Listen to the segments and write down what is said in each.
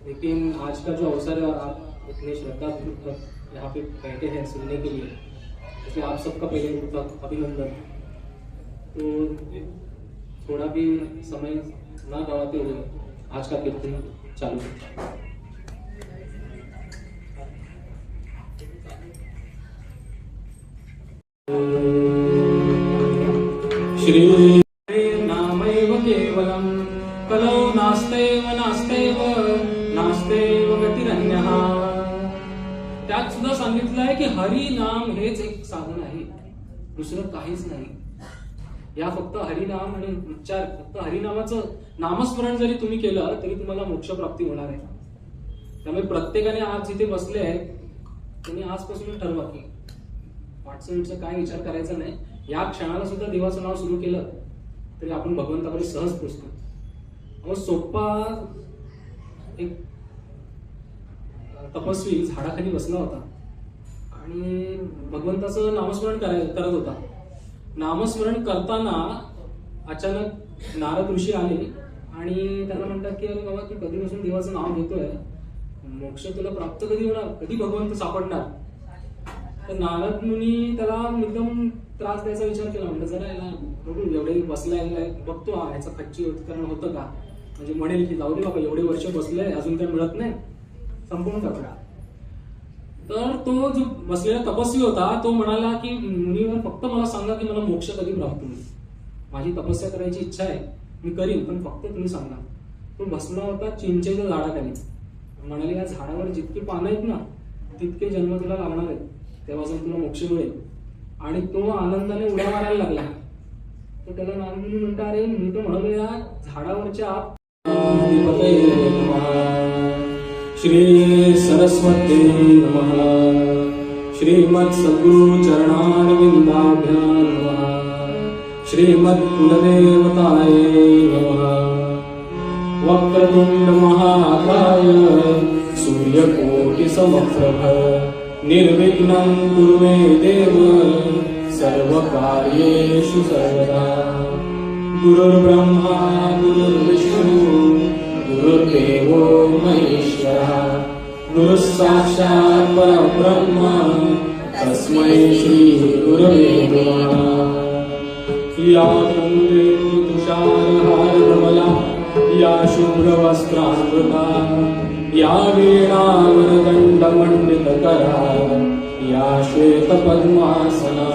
लेकिन आज का जो अवसर है, आप इतने श्रद्धापूर्वक यहाँ पे बैठे हैं सुनने के लिए, इसलिए आप सबका पहले पूर्वक अभिनंदन। तो थोड़ा भी समय ना गवाते हुए आज का कीर्तन चालू करता हूं। श्री नामैव केवलं कलौ नास्तेव नास्तेव नास्तेव गतिरन्यः। त्यात सुद्धा सांगितलंय की हरी नाम हेच एक साधन आहे, दुसरं काहीच नाही। या फक्त हरिनाम आणि उच्चार, फक्त हरिनामाचं नामस्मरण जरी तुम्ही केलं तरी तुम्हाला मोक्ष प्राप्ती होणार आहे। त्यामुळे प्रत्येकाने आज जिथे बसले आहेत त्यांनी आजपासून ठरवा की 5 मिनिटचा काय विचार करायचा नाही। या क्षणाला सुद्धा देवाचं नाव सुरू केलं तरी आपण भगवंताकडे सहज पोचतो। सोप्पा एक तपस्वी झाडाखाली बसला होता आणि भगवंताचं नामस्मरण करत होता। नामस्मरण करताना अचानक नारद ऋषी आले आणि त्यांना म्हणतात की अरे बाबा, तू कधीपासून देवाचं नाव घेतोय, मोक्ष तुला प्राप्त कधी होणार, कधी भगवंत सापडणार? तर नारद मुनी त्याला एकदम त्रास द्यायचा विचार केला। म्हणलं जरा याला बघू, एवढे बसलाय, बघतो ह्याचं खच्चीकरण होतं का, म्हणजे म्हणेल की जाऊ दे बाबा, एवढे वर्ष बसलंय अजून काही मिळत नाही, संपूर्ण टाकला। तर तो जो बसलेला तपस्वी होता तो म्हणाला की मुनीवर, फक्त मला सांगा की मला मोक्ष कधी प्राप्त होईल, माझी तपस्या करायची इच्छा आहे, मी करीन, पण फक्त तुम्ही सांगा। तो बसला होता चिंचेच्या झाडाखाली, म्हणाले या झाडावर जितकी पानं आहेत ना तितके जन्म तुला लागणार आहेत, तेव्हा जाऊन तुला मोक्ष मिळेल। आणि तो आनंदाने उड्या मारायला लागला। तर त्याला नारदमुनी म्हणतात, अरे मी तर म्हणालो या झाडावरच्या श्री सरस्वती नमः, श्रीमत् सद्गुरु चरणारविंदाभ्यां नमः, श्रीमत् कुलदेवताय नमः। वक्रतुंड महाकाय सूर्यकोटि समप्रभ, निर्विघ्नं कुरु मे देव सर्वकार्येषु सर्वदा। गुरुर्ब्रह्मा गुरुर्विष्णु गुरुर्देवो महेश्वरः, गुरुस्साक्षात् परब्रह्म तस्मै श्री गुरवे नमः। या कुंदेन्दु तुषारहारधवला, या शुभ्रवस्त्रान्विता, या वीणावरदण्डमण्डितकरा, या श्वेतपद्मासना,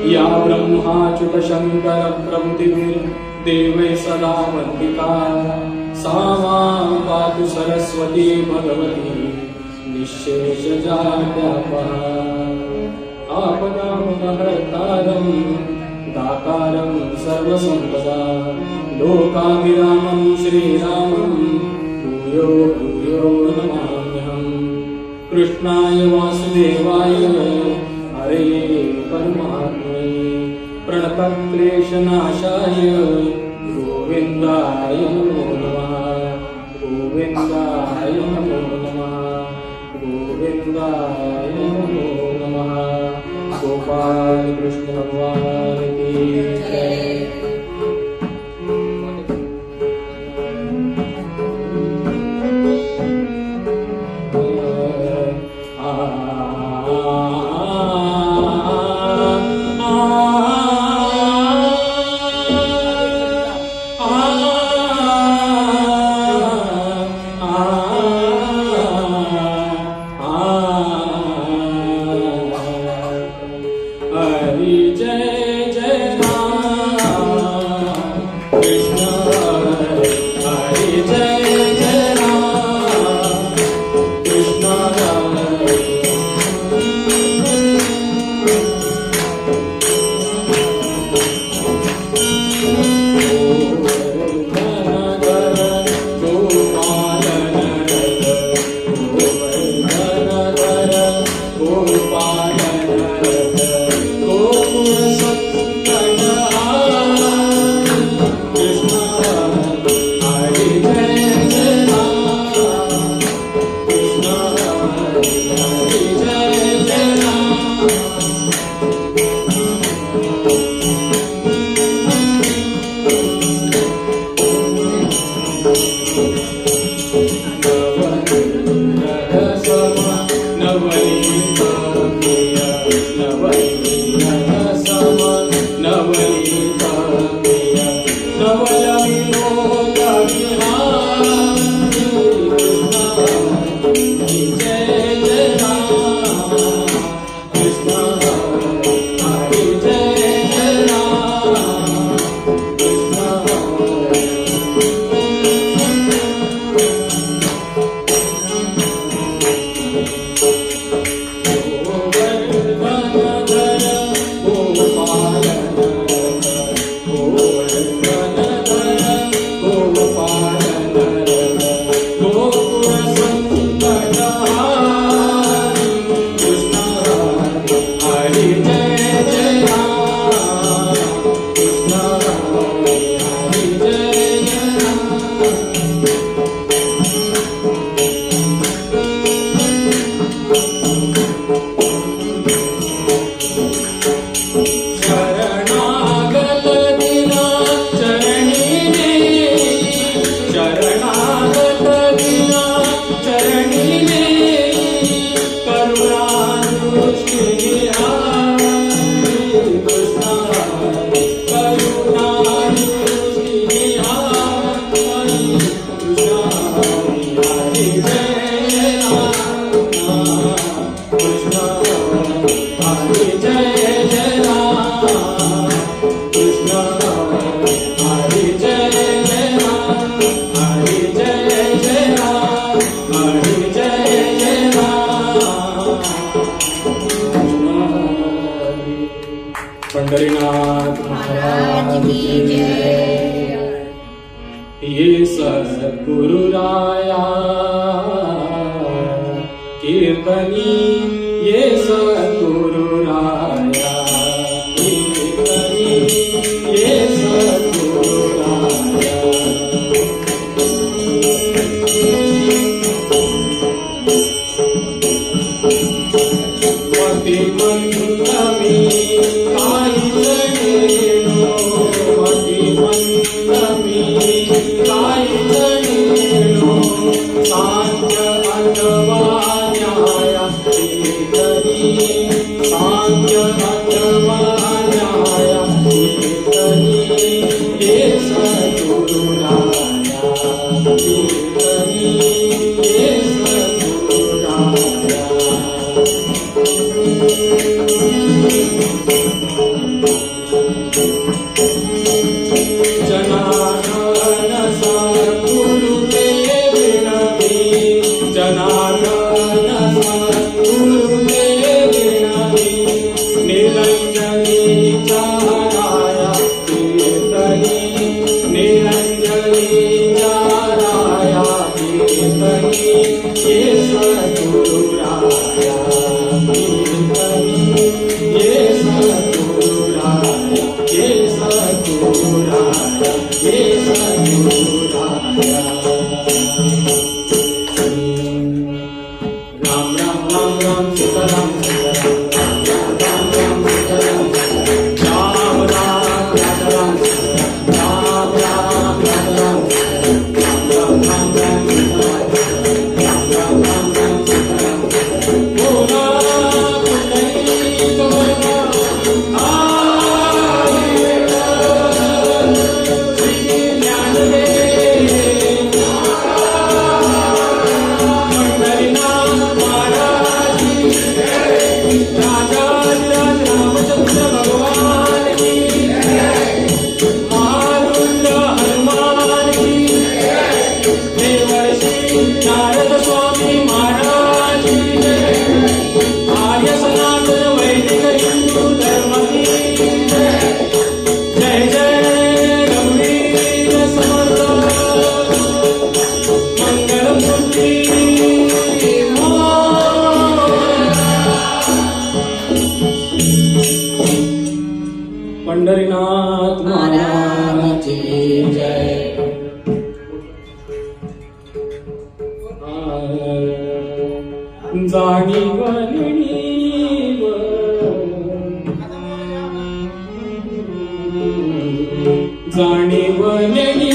या ब्रह्माच्युतशङ्कर प्रभृतिभिर्देवैः सदा वन्दिता। सा मां पातु सरस्वती भगवती निःशेषजाड्यापहा। आपदामपहर्तारं दातारं सर्वसम्पदा, लोकाभिरामं श्रीरामं भूयो भूयो नमाम्यहम्। कृष्णाय वासुदेवाय हरे परमात्मने प्रणतक्लेशनाशाय गोविन्दाय नमो नमः, गोविन्दाय नमो नमः, गोविन्दाय नमो नमः। गोपाल कृष्ण भगवान की जय। हरि राया कीर्तनी ये सद्गुरु राया कीर्तनी ये सद्गुरु राया मती मंद मी काही जणेनो मती मंद मी काही जणेनो सांख्य अथवा न्याय कीर्तनी सांख्य अथवा न्याय कीर्तनी ये सद्गुरु राया कीर्तनी ये सद्गुरु राया जनार्दन सद्गुरुदेव विनती जनार्दन सद्गुरुदेव विनती निरंजनी चाराया कीर्तनी निरंजनी चाराया कीर्तनी ये सद्गुरु राया कीर्तनी ये सद्गुरु राया ये सद्गुरु राया ये सद्गुरु राया राम राम राम राम सीताराम सीताराम राम राम राम सीताराम राम राम राजा राम राम राम राजा राम राम राम राम सीताराम राम राम राम सीताराम बोला नारद स्वामी महाराज आर्य सनातन वैदिक हिंदू धर्म की जय जय रघुवीर समर्थ मंगलमूर्ती पंढरीनाथ महाराज की जय जाणीवलेली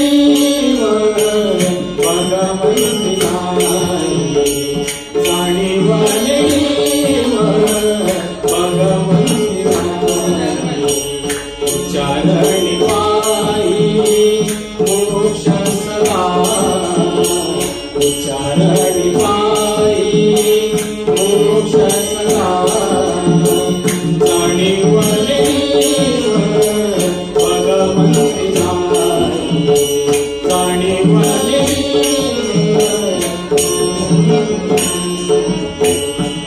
भगवंती नाही जाणीवलेली भगवंती नाही उच्चारणी पायी मोक्ष सदा उच्चारणी पायी मोक्ष सदा जाणीवलेली भगवंती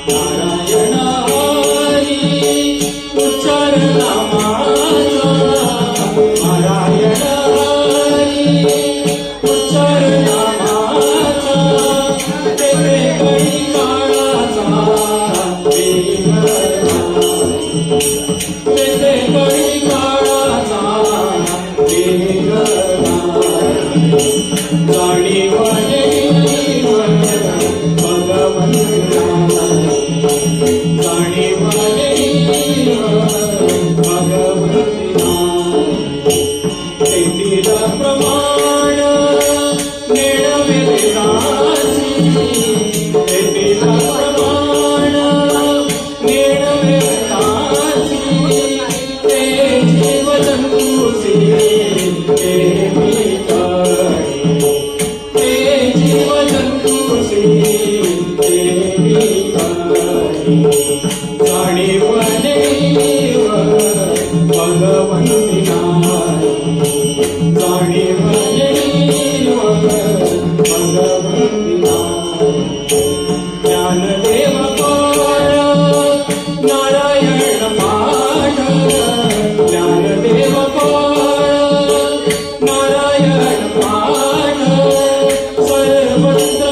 नारायण हरी उच्चार नामाचा नारायण हरी उच्चार नामाचा तेथे कळी काळाचा तेथे कळी काळाचा जाणीवलेली भगवंती जाणीवलेली भगवंती तेथील प्रमाण मिळवे वेदाची तेथील प्रमाण मिळवे वेदाची ते जीव जंतूसी ते मी जीव जंतूसी ते मी जाणीवलेली भगवंती जाणीवलेली भगवंती ज्ञानदेव पाठ नारायण पाठ ज्ञानदेव पाठ नारायण पाठ सर्वत्र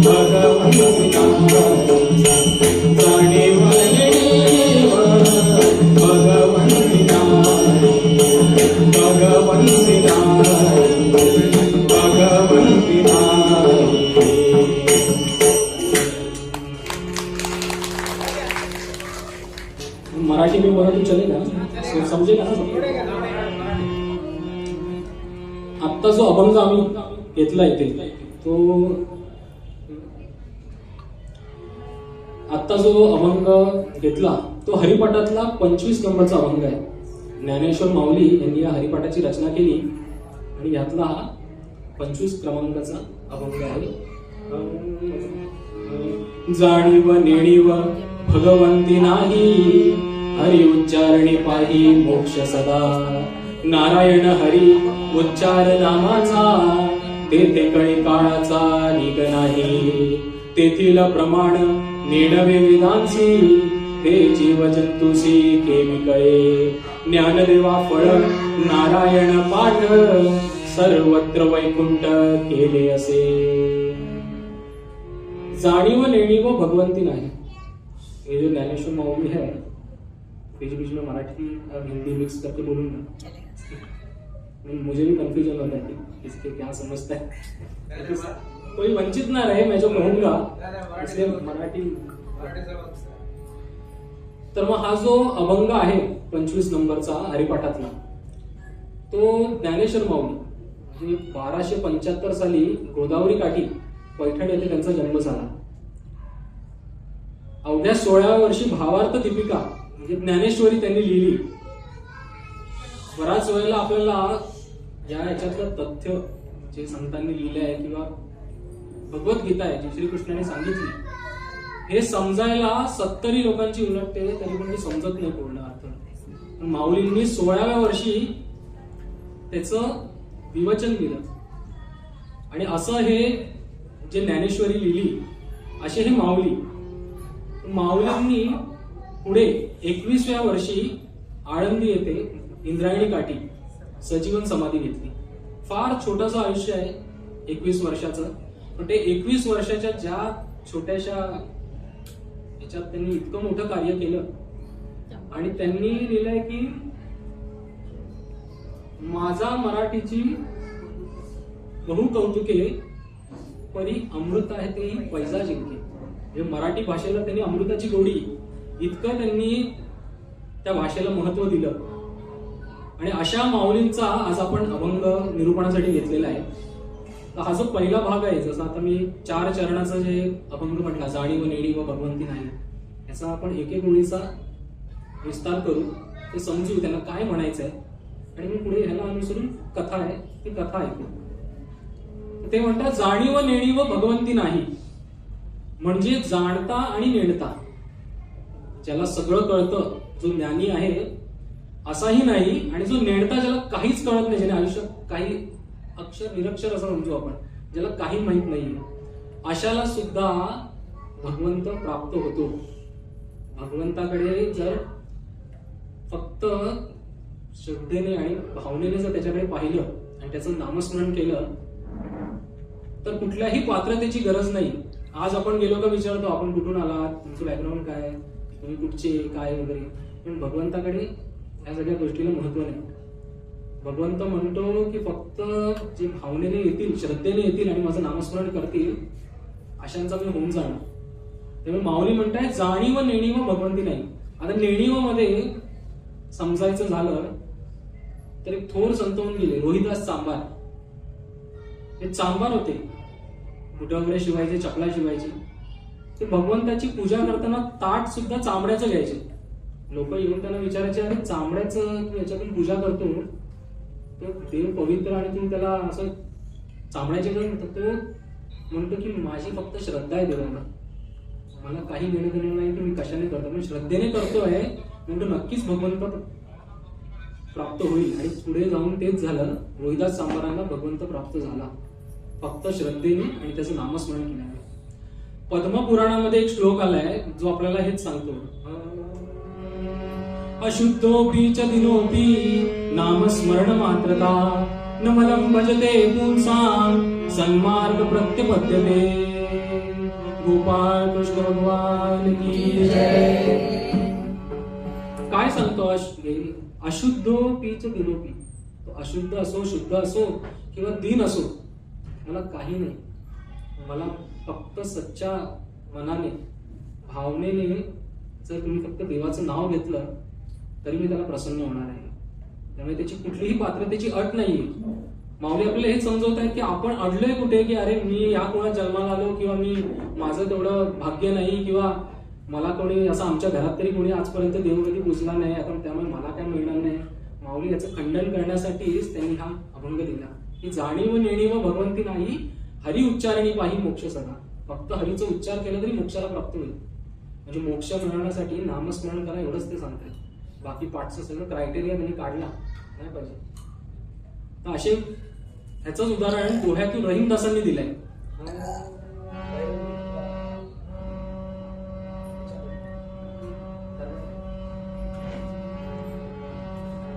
भगवंती नाही, जाणीव नेणीव भगवंती नाही, भगवंती नाही, भगवंती नाही. मराठी में बोला तो चलेगा, समजेगा ना. आत्ता जो अभंग आम्ही घेतला इथे तो आत्ता जो अभंग घेतला तो हरिपाठातला 25 नंबरचा अभंग आहे. ज्ञानेश्वर माऊली यांनी या हरिपाठाची रचना केली आणि यातला हा 25 क्रमांकाचा अभंग आहे. जाणीव नेणीव भगवंती नाही, हरी उच्चारणे पाही मोक्ष सदा. नारायण हरी उच्चार नामाचा, तेथे कळी काळाचा निग नाही. तेथील प्रमाण नेणवे वेदांची, ते जीव जंतुसी केमी कळे. ज्ञानदेवा फळ नारायण पाठ, सर्वत्र वैकुंठ केले असे. जाणीव नेणीव भगवंती नाही, ये जो ज्ञानेश्वर माऊली है, बीच बीच में मराठी और हिंदी मिक्स करके बोलूंगा. मुझे भी कंफ्यूजन होता है कि इसके क्या समझता है, कोई वंचित ना रहे मैं जो कहूंगा, इसलिए मराठी. तर मग हा जो अभंग आहे 25 नंबरचा हरिपाठातला, तो ज्ञानेश्वर माऊली 1275 साली गोदावरी काठी पैठण येथे त्यांचा जन्म झाला. अवघ्या 16व्या वर्षी भावार्थ दीपिका म्हणजे ज्ञानेश्वरी त्यांनी लिहिली. बराच वेळेला आपल्याला या याच्यातलं तथ्य जे संतांनी लिहिले आहे किंवा भगवद्गीता आहे जी श्रीकृष्णाने सांगितली, हे समजायला 70 लोकांची उलटते तरी पण ते समजत नाही पूर्ण अर्थ. माऊलींनी 16व्या वर्षी त्याचं विवचन दिलं आणि असं हे जे ज्ञानेश्वरी लिहिली असे हे माऊली. माऊलींनी पुढे 21व्या वर्षी आळंदी येथे इंद्रायणी काठी सजीवन समाधी घेतली. फार छोटंसं आयुष्य आहे 21 वर्षाचं, पण ते 21 वर्षाच्या ज्या छोट्याशा याच्यात त्यांनी इतकं मोठं कार्य केलं. आणि त्यांनी लिहिलंय की माझा मराठीची बहु कौतुके, परी अमृत आहे ते पैजा जिंके. म्हणजे मराठी भाषेला त्यांनी अमृताची गोडी इतकं त्यांनी त्या भाषेला महत्व दिलं. आणि अशा माऊलींचा आज आपण अभंग निरूपणासाठी घेतलेला आहे. तर हा जो पहिला भाग आहे, जसं आता मी 4 चरणाचं जे अभंग म्हटला, जाणीव नेणीव भगवंती नाही, याचा आपण एक एक ओळीचा विस्तार करू, ते समजू त्यांना काय म्हणायचंय आणि मी पुढे ह्याला अनुसरून कथा आहे ती कथा ऐकू. ते म्हणतात जाणीव नेणीव भगवंती नाही, म्हणजे जाणता आणि नेणता. ज्याला सगळं कळतं जो ज्ञानी आहे असाही नाही, आणि जो नेणता ज्याला काहीच कळत नाही, ज्याने आयुष्यात काही अक्षर निरक्षर असं समजू आपण, ज्याला काही माहित नाही, अशाला सुद्धा भगवंत प्राप्त होतो. भगवंताकडे जर फक्त श्रद्धेने आणि भावनेने जर त्याच्याकडे पाहिलं आणि त्याचं नामस्मरण केलं तर कुठल्याही पात्रतेची गरज नाही. आज आपण गेलो का विचारतो आपण कुठून आलात, तुमचं बॅकग्राऊंड काय, तुम्ही कुठचे काय वगैरे, पण भगवंताकडे या सगळ्या गोष्टीला महत्व नाही. भगवंत म्हणतो की फक्त जे भावनेने येतील, श्रद्धेने येतील आणि माझं नामस्मरण करतील अशांचा मी होऊन जाणार. त्यामुळे माऊली म्हणताय जाणीव नेणीव भगवंती नाही. आता नेणीव मध्ये समजायचं झालं तर एक थोर संत होऊन गेले, रोहिदास चांभार. हे चांभार होते, बुट वगैरे शिवायचे, चपला शिवायचे. ते भगवंताची पूजा करताना ताट सुद्धा चांबड्याचं घ्यायचे. लोक येऊन त्यांना विचारायचे, अरे चांबड्याचं तू याच्यातून पूजा करतो, तो देव पवित्र आणि तू त्याला असं चांबड्याचे कर. तो म्हणतो की माझी फक्त श्रद्धा आहे देवाला, मला काही घेणं देणं नाही की मी कशाने करतो, पण श्रद्धेने करतोय म्हणतो नक्कीच भगवंत प्राप्त होईल. आणि पुढे जाऊन तेच झालं. रोहिदास चांभारांना भगवंत प्राप्त झाला फक्त श्रद्धेने आणि त्याचं नामस्मरण केल्याने. पद्मपुराणामध्ये एक श्लोक आलाय जो आपल्याला हेच सांगतो, अशुद्धोपी च दिनोपी नामस्मरण मात्रता न मलं भजते पुंसां सन्मार्ग प्रत्यपद्यते. गोपाळ कृष्ण भगवान की जय. काय सांगतो अशुद्धो पीच दिनोपी, तो अशुद्ध असो शुद्ध असो किंवा दीन असो, मला काही नाही. मला फक्त सच्च्या मनाने भावनेने जर तुम्ही फक्त देवाचं नाव घेतलं तरी मी त्याला प्रसन्न होणार आहे. त्यामुळे त्याची कुठलीही पात्रतेची अट नाहीये. माऊली आपल्याला हेच समजवत आहेत की आपण अडलोय कुठे, की अरे मी या कोणात जन्माला आलो किंवा मी माझं तेवढं भाग्य नाही किंवा मला कोणी असं आमच्या घरात तरी कोणी आजपर्यंत देव कधी पुजला नाही, आता त्यामुळे मला काय मिळणार नाही. माऊली याचं खंडन करण्यासाठीच त्यांनी हा अभंग दिला की जाणीव नेणीव भगवंती नाही, हरी उच्चारणी पाही मोक्ष सदा. फक्त हरीचा उच्चार केला तरी मोक्षाला प्राप्त होईल. म्हणजे मोक्ष मिळवण्यासाठी नामस्मरण करा एवढंच ते सांगतात. बाकी पाठचं सगळं क्रायटेरिया त्यांनी काढला नाही पाहिजे. तर असे ह्याचंच उदाहरण दोह्यातून रहीमदासांनी दिलंय.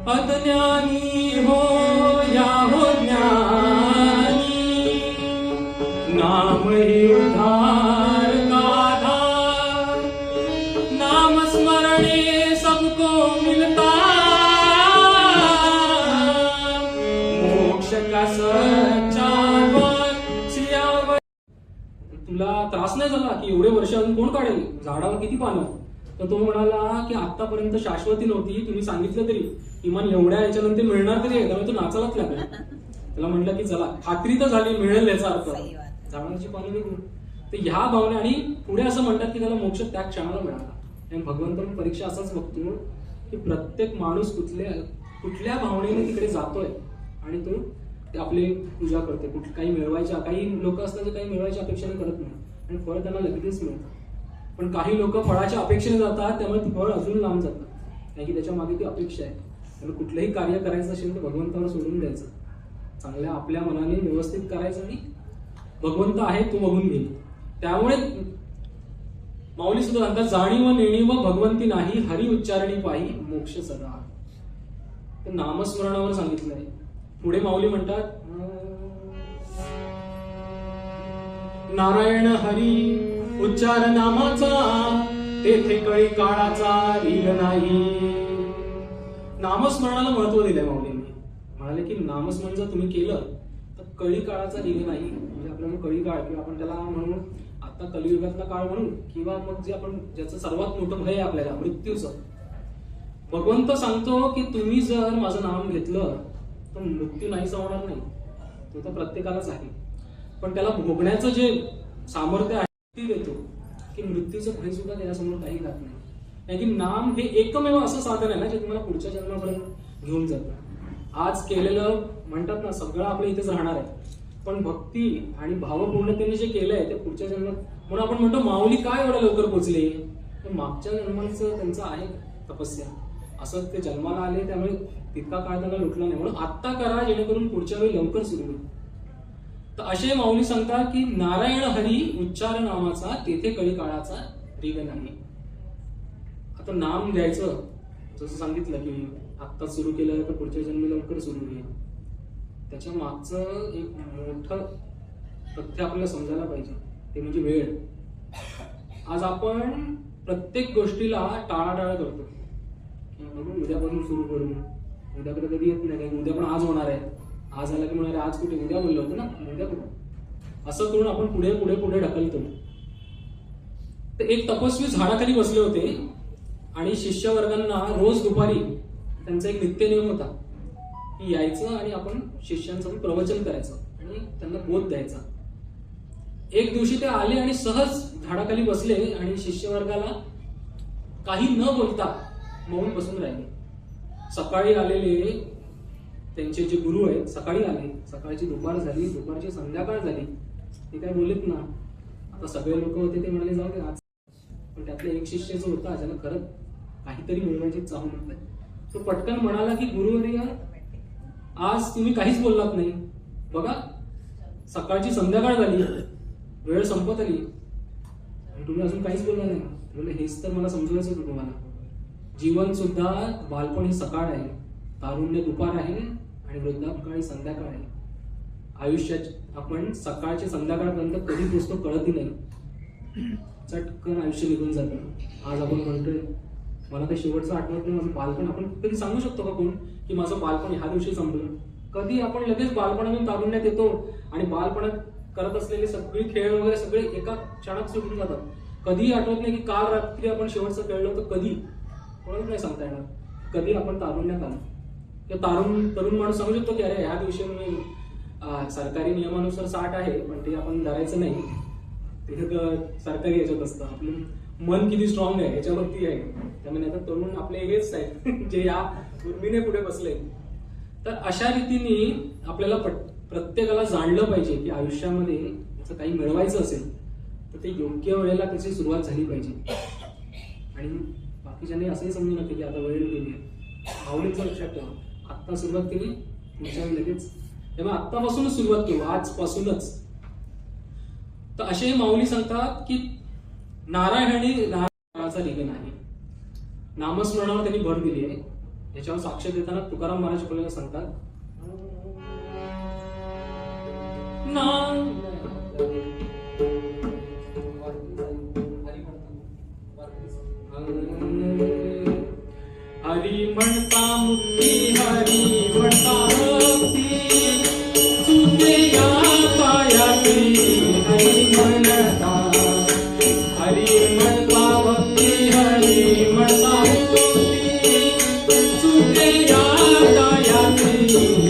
अज्ञानी हो या हो ज्ञानी, नाम ही उद्धार का धार, नाम स्मरणे सबको मिलता, मोक्ष का सच्चा द्वार सियावर. तुला त्रास नाही झाला की एवढे वर्ष अजून कोण काढेल, झाडावर किती पानं. तर तो म्हणाला की आतापर्यंत शाश्वती नव्हती, तुम्ही सांगितलं तरी किमान एवढ्या याच्यानंतर मिळणार तरी आहे, त्यामुळे तो नाचायलाच लागला. त्याला म्हटलं की चला खात्री तर झाली मिळेल याचा अर्थ, झाडाची पानं निघून. तर ह्या भावना आणि पुढे असं म्हणतात की त्याला मोक्ष त्या क्षणाला मिळाला. आणि भगवंत परीक्षा असंच बघतो की प्रत्येक माणूस कुठल्या भावनेने तिकडे जातोय आणि तो ते आपली पूजा करते. काही मिळवायच्या, काही लोक असतात जे काही मिळवायच्या अपेक्षेने करत नाही आणि फळ त्यांना लगेच मिळतं. पण काही लोक फळाच्या अपेक्षेने जातात, त्यामुळे ती फळ अजून लांब जातं, कारण की त्याच्या मागे ती अपेक्षा आहे. त्यामुळे कुठलंही कार्य करायचं असेल तर भगवंतावर सोडून द्यायचं, चांगल्या आपल्या मनाने व्यवस्थित करायचं आणि भगवंत आहे तो बघून घेईल. त्यामुळे माऊली सुद्धा म्हणतात जाणीव नेणीव भगवंती नाही, हरी उच्चारणी पाही मोक्ष सदा. तर नामस्मरणावर सांगितलंय. पुढे माऊली म्हणतात नारायण हरी उच्चार नामाचा, तेथे कळी काळाचा रीग नाही. नामस्मरणाला महत्व दिलंय माऊलींनी. म्हणाले की नामस्मरण जर तुम्ही केलं तर कळी काळाचा रीग नाही. म्हणजे आपल्याला कळी काळ किंवा आपण त्याला म्हणू आता कलियुगातला काळ म्हणू किंवा मग जे आपण ज्याचं सर्वात मोठं भय आहे आपल्याला मृत्यूचं, भगवंत सांगतो की तुम्ही जर माझं नाम घेतलं तर मृत्यू नाहीसा होणार नाही. तो तर प्रत्येकालाच आहे, पण त्याला भोगण्याचं जे सामर्थ्य आहे ती देतो की मृत्यूचं भय सुद्धा त्याच्यासमोर काही राहत नाही. कारण की नाम हे एकमेव असं साधन आहे ना जे तुम्हाला पुढच्या जन्मापर्यंत घेऊन जातं. आज केलेलं म्हणतात ना सगळं आपल्या इथेच राहणार आहे, पण भक्ती आणि भावपूर्णतेने जे केलंय ते पुढच्या जन्मात. म्हणून आपण म्हणतो माऊली काय एवढं लवकर पोहोचले, तर मागच्या जन्माचं त्यांचं आहे तपस्या. असं ते जन्माला आले त्यामुळे तितका काळ त्यांना लुटला नाही. म्हणून आत्ता करा जेणेकरून पुढच्या वेळी लवकर सुरू होईल. तर असे माऊली सांगतात की नारायण हरी उच्चार नामाचा, तेथे कळी काळाचा रीग नाही. आता नाम घ्यायचं जसं सांगितलं की आत्ता सुरू केलं तर पुढच्या जन्मी लवकर सुरू होईल. त्याच्या मागचं एक मोठं तथ्य आपल्याला समजायला पाहिजे, ते म्हणजे वेळ. आज आपण प्रत्येक गोष्टीला टाळाटाळ करतो. उद्यापासून सुरू करू, उद्याकडे कधी येत नाही, उद्या पण आज होणार आहे. आज आला की म्हणणार आज कुठे, उद्या बोललो होतं ना, उद्या कुठे. असं करून आपण पुढे पुढे पुढे ढकलतो. तर एक तपस्वी झाडाखाली बसले होते आणि शिष्यवर्गांना रोज दुपारी त्यांचा एक नित्य नियम होता की यायचं आणि आपण शिष्यांचं प्रवचन करायचं आणि त्यांना बोध द्यायचा. एक दिवशी ते आले आणि सहज झाडाखाली बसले आणि शिष्यवर्गाला काही न बोलता मौन बसून राहिले. सकाळी आलेले त्यांचे जे गुरु आहेत सकाळी आले, सकाळची दुपार झाली, दुपारची संध्याकाळ झाली, ते काय बोलत ना. आता सगळे लोक होते ते म्हणाले जाऊ दे आज. पण त्यातले एक शिष्य जो होता ज्याला खरंच काहीतरी मिळवायची चाहूल होती, तो पटकन म्हणाला की गुरुवर्य आज तुम्ही काहीच बोललात नाही, बघा सकाळची संध्याकाळ झाली, वेळ संपत आली आणि तुम्ही अजून काहीच बोलला नाही. म्हणजे हेच तर मला समजवायचं होतं तुम्हाला. जीवन सुद्धा बालपण ही सकाळ आहे, तारुण्य दुपार आहे आणि वृद्धापकाळी संध्याकाळ आहे. आयुष्यात आपण सकाळचे संध्याकाळपर्यंत कधी पोचतो कळतही नाही. चटकन आयुष्य निघून जातं. आज आपण म्हणतोय मला काही शेवटचं आठवत नाही माझं बालपण. आपण कधी सांगू शकतो का कोण की माझं बालपण ह्या दिवशी संपलं? कधी आपण लगेच बालपणातून तारुण्यात येतो आणि बालपणात करत असलेले सगळे खेळ वगैरे सगळे एका क्षणात सुटून जातात. कधीही आठवत नाही की काल रात्री आपण शेवटचं खेळलो तर कधी, कोणालाच नाही सांगता येणार कधी आपण तारुण्यात आलो. किंवा तरुण माणूस सांगू शकतो की अरे ह्या दिवशी मी सरकारी नियमानुसार 60 आहे पण ते आपण धरायचं नाही, ते सरकारी याच्यात असतं. आपलं मन किती स्ट्रॉंग आहे याच्यावरती आहे. त्यामुळे आता तरुण आपले हेच आहेत जे या उर्मीने पुढे बसले. तर अशा रीतीने आपल्याला प्रत्येकाला जाणलं पाहिजे की आयुष्यामध्ये जर काही मिळवायचं असेल तर ते योग्य वेळेला त्याची सुरुवात झाली पाहिजे. आणि बाकीच्यांनी असंही समजू नका की आता वेळ गेली आहे. आवडीचं लक्षात ठेवा, आत्ता सुरुवात केली पुढच्या लगेच, त्यामुळे आत्तापासूनच सुरुवात करू, आजपासूनच. तर असे माऊली सांगतात की नारायणी नारायणाचा लिहिलं नाही, नामस्मरणावर त्यांनी भर दिली आहे. याच्यावर साक्ष देताना तुकाराम महाराज आपल्याला सांगतात हरी म्हणता मुक्ती, हरी म्हणता मुक्ती, चुके या पायाची हरी म्हणता, हरी म्हणता भक्ती, हरी म्हणता मुक्ती, चुके या पायाची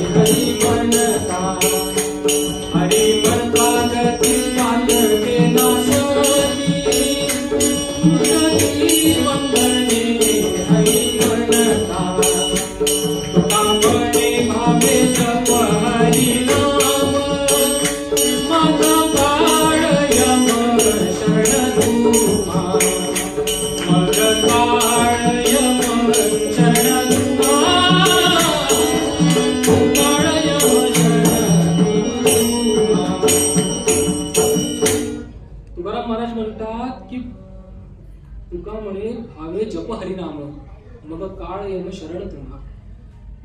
हरी म्हणता, हरी म्हणता गती कांदके नाशवती, मुक्ती बंधने हरी म्हणता, तुकामणे भावे जप हरी नाम, माझा काळ यम शरण तुमा, मग काळ यम शरण तुमा, काळ यम शरण तुमा. तुकाराम महाराज म्हणतात की तुका म्हणे भावे जप हरिनाम, मग काळ यम शरण तुम्हा.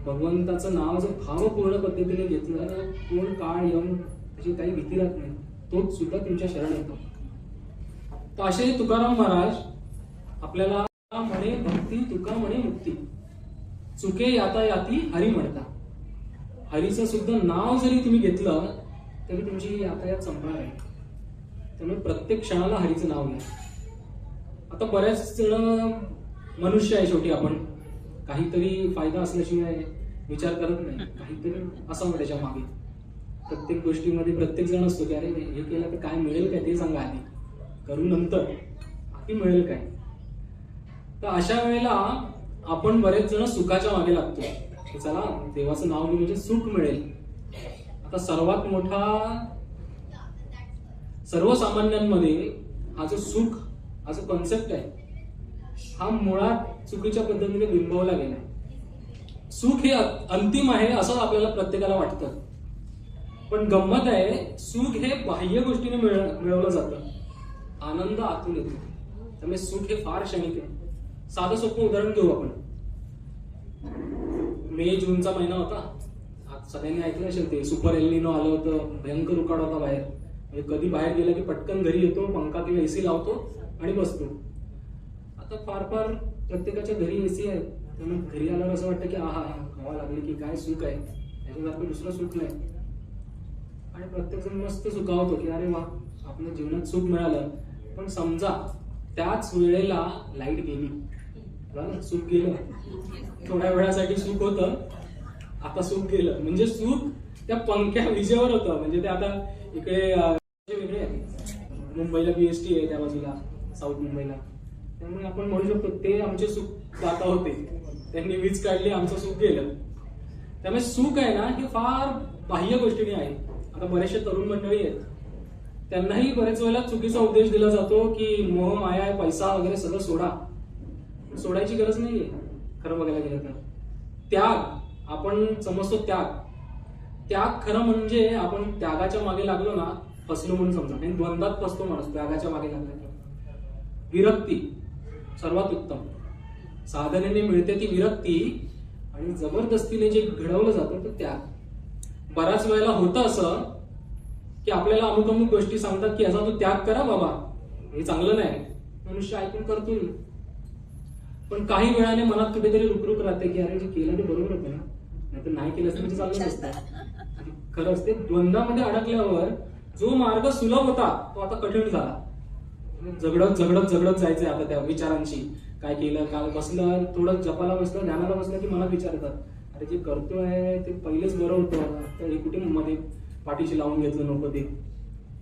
भगवंताचं नाव जर भावपूर्ण पद्धतीने घेतलं तर कोण काळ यम अशी काही भीती राहत नाही, तोच सुद्धा तुमच्या शरण येतो. तर असे तुकाराम महाराज आपल्याला म्हणे भक्ती तुका म्हणे मुक्ती, चुके याता याती हरी म्हणता. हरीचं सुद्धा नाव जरी तुम्ही घेतलं तरी तुमची यातायात संपणार आहे. त्यामुळे प्रत्येक क्षणाला हरीचं नाव घ्या. आता बऱ्याच जण मनुष्य आहे शेवटी, आपण काहीतरी फायदा असल्याशिवाय विचार करत नाही, काहीतरी असावं त्याच्या मागे. प्रत्येक गोष्टीमध्ये प्रत्येक जण असतो की अरे हे केलं तर काय मिळेल काय ते सांगा आधी, करू नंतर बाकी मिळेल काय. तर अशा वेळेला आपण बरेच जण सुखाच्या मागे लागतो की चला देवाचं नाव घेऊन म्हणजे सुख मिळेल. आता सर्वात मोठा सर्वसामान्यांमध्ये हा जो सुख हा जो कॉन्सेप्ट आहे हा मुळात चुकीच्या पद्धतीने बिंबवला गेलाय. सुख हे अंतिम आहे असं आपल्याला प्रत्येकाला वाटतं, पण गंमत आहे सुख हे बाह्य गोष्टीने मिळवलं जातं, आनंद आतून येतो. त्यामुळे सुख हे फार क्षणिक आहे. साधं सोपं उदाहरण घेऊ आपण. मे जूनचा महिना होता, सगळ्यांनी ऐकलं असेल ते सुपर एल निनो आलं होतं, भयंकर उकाड होता बाहेर. म्हणजे कधी बाहेर गेला की पटकन घरी येतो, पंखा किंवा एसी लावतो आणि बसतो. आता फार फार प्रत्येकाच्या घरी एसी आहे, त्यामुळे घरी आल्यावर असं वाटतं की आहा हवा लागली की काय सुख आहे, याच्यासारखं दुसरं सुख नाही. आणि प्रत्येक जण मस्त सुखावतो की अरे वा आपल्या जीवनात सुख मिळालं. पण समजा त्याच वेळेला लाईट गेली, सुख गेलं. थोड्या वेळासाठी सुख होतं, आता सुख गेलं. म्हणजे सुख त्या पंख्या विजेवर होतं. म्हणजे ते आता इकडे वेगळे मुंबईला बीएसटी आहे, त्या बाजूला साऊथ मुंबईला, त्यामुळे आपण म्हणू शकतो ते आमचे सुख दाता होते, त्यांनी वीज काढली, आमचं सुख गेलं. त्यामुळे सुख आहे ना हे फार बाह्य गोष्टीने आहे. आता बरेचसे तरुण मंडळी आहेत, त्यांनाही बरेच वेळेला चुकीचा उपदेश दिला जातो की मोह माया पैसा वगैरे सगळं सोडा. सोडायची गरज नाहीये खरं बघायला गेलं तर. त्याग आपण समजतो, त्याग खरं म्हणजे आपण त्यागाच्या मागे लागलो ना फसलो म्हणून समजा, आणि द्वंद्वात फसतो माणूस त्यागाच्या मागे लागला. विरक्ती सर्वात उत्तम साधनेने मिळते ती विरक्ती, आणि जबरदस्तीने जे घडवलं जातं तो त्याग. बऱ्याच वेळेला होतं असं की आपल्याला अमुक अमुक गोष्टी सांगतात की याचा तू त्याग करा बाबा, हे चांगलं नाही, मनुष्य ऐकून करतोय. पण काही वेळाने मनात कुठेतरी रुकरुक राहते की अरे जे केलं ते बरोबर होतं ना, नाहीतर नाही केलं असतं म्हणजे चाललं नसतं. खरंच ते द्वंद्वामध्ये अडकल्यावर जो मार्ग सुलभ होता तो आता कठीण झाला. झगडत जायचंय आता त्या विचारांची. काय केलं, काल बसलं थोडं जपाला बसलं, ध्यानाला बसलं की मला विचारतात अरे जे करतोय ते पहिलेच बरं होतं, आता हे कुठे मध्ये पाठीशी लावून घेतलं नको ते.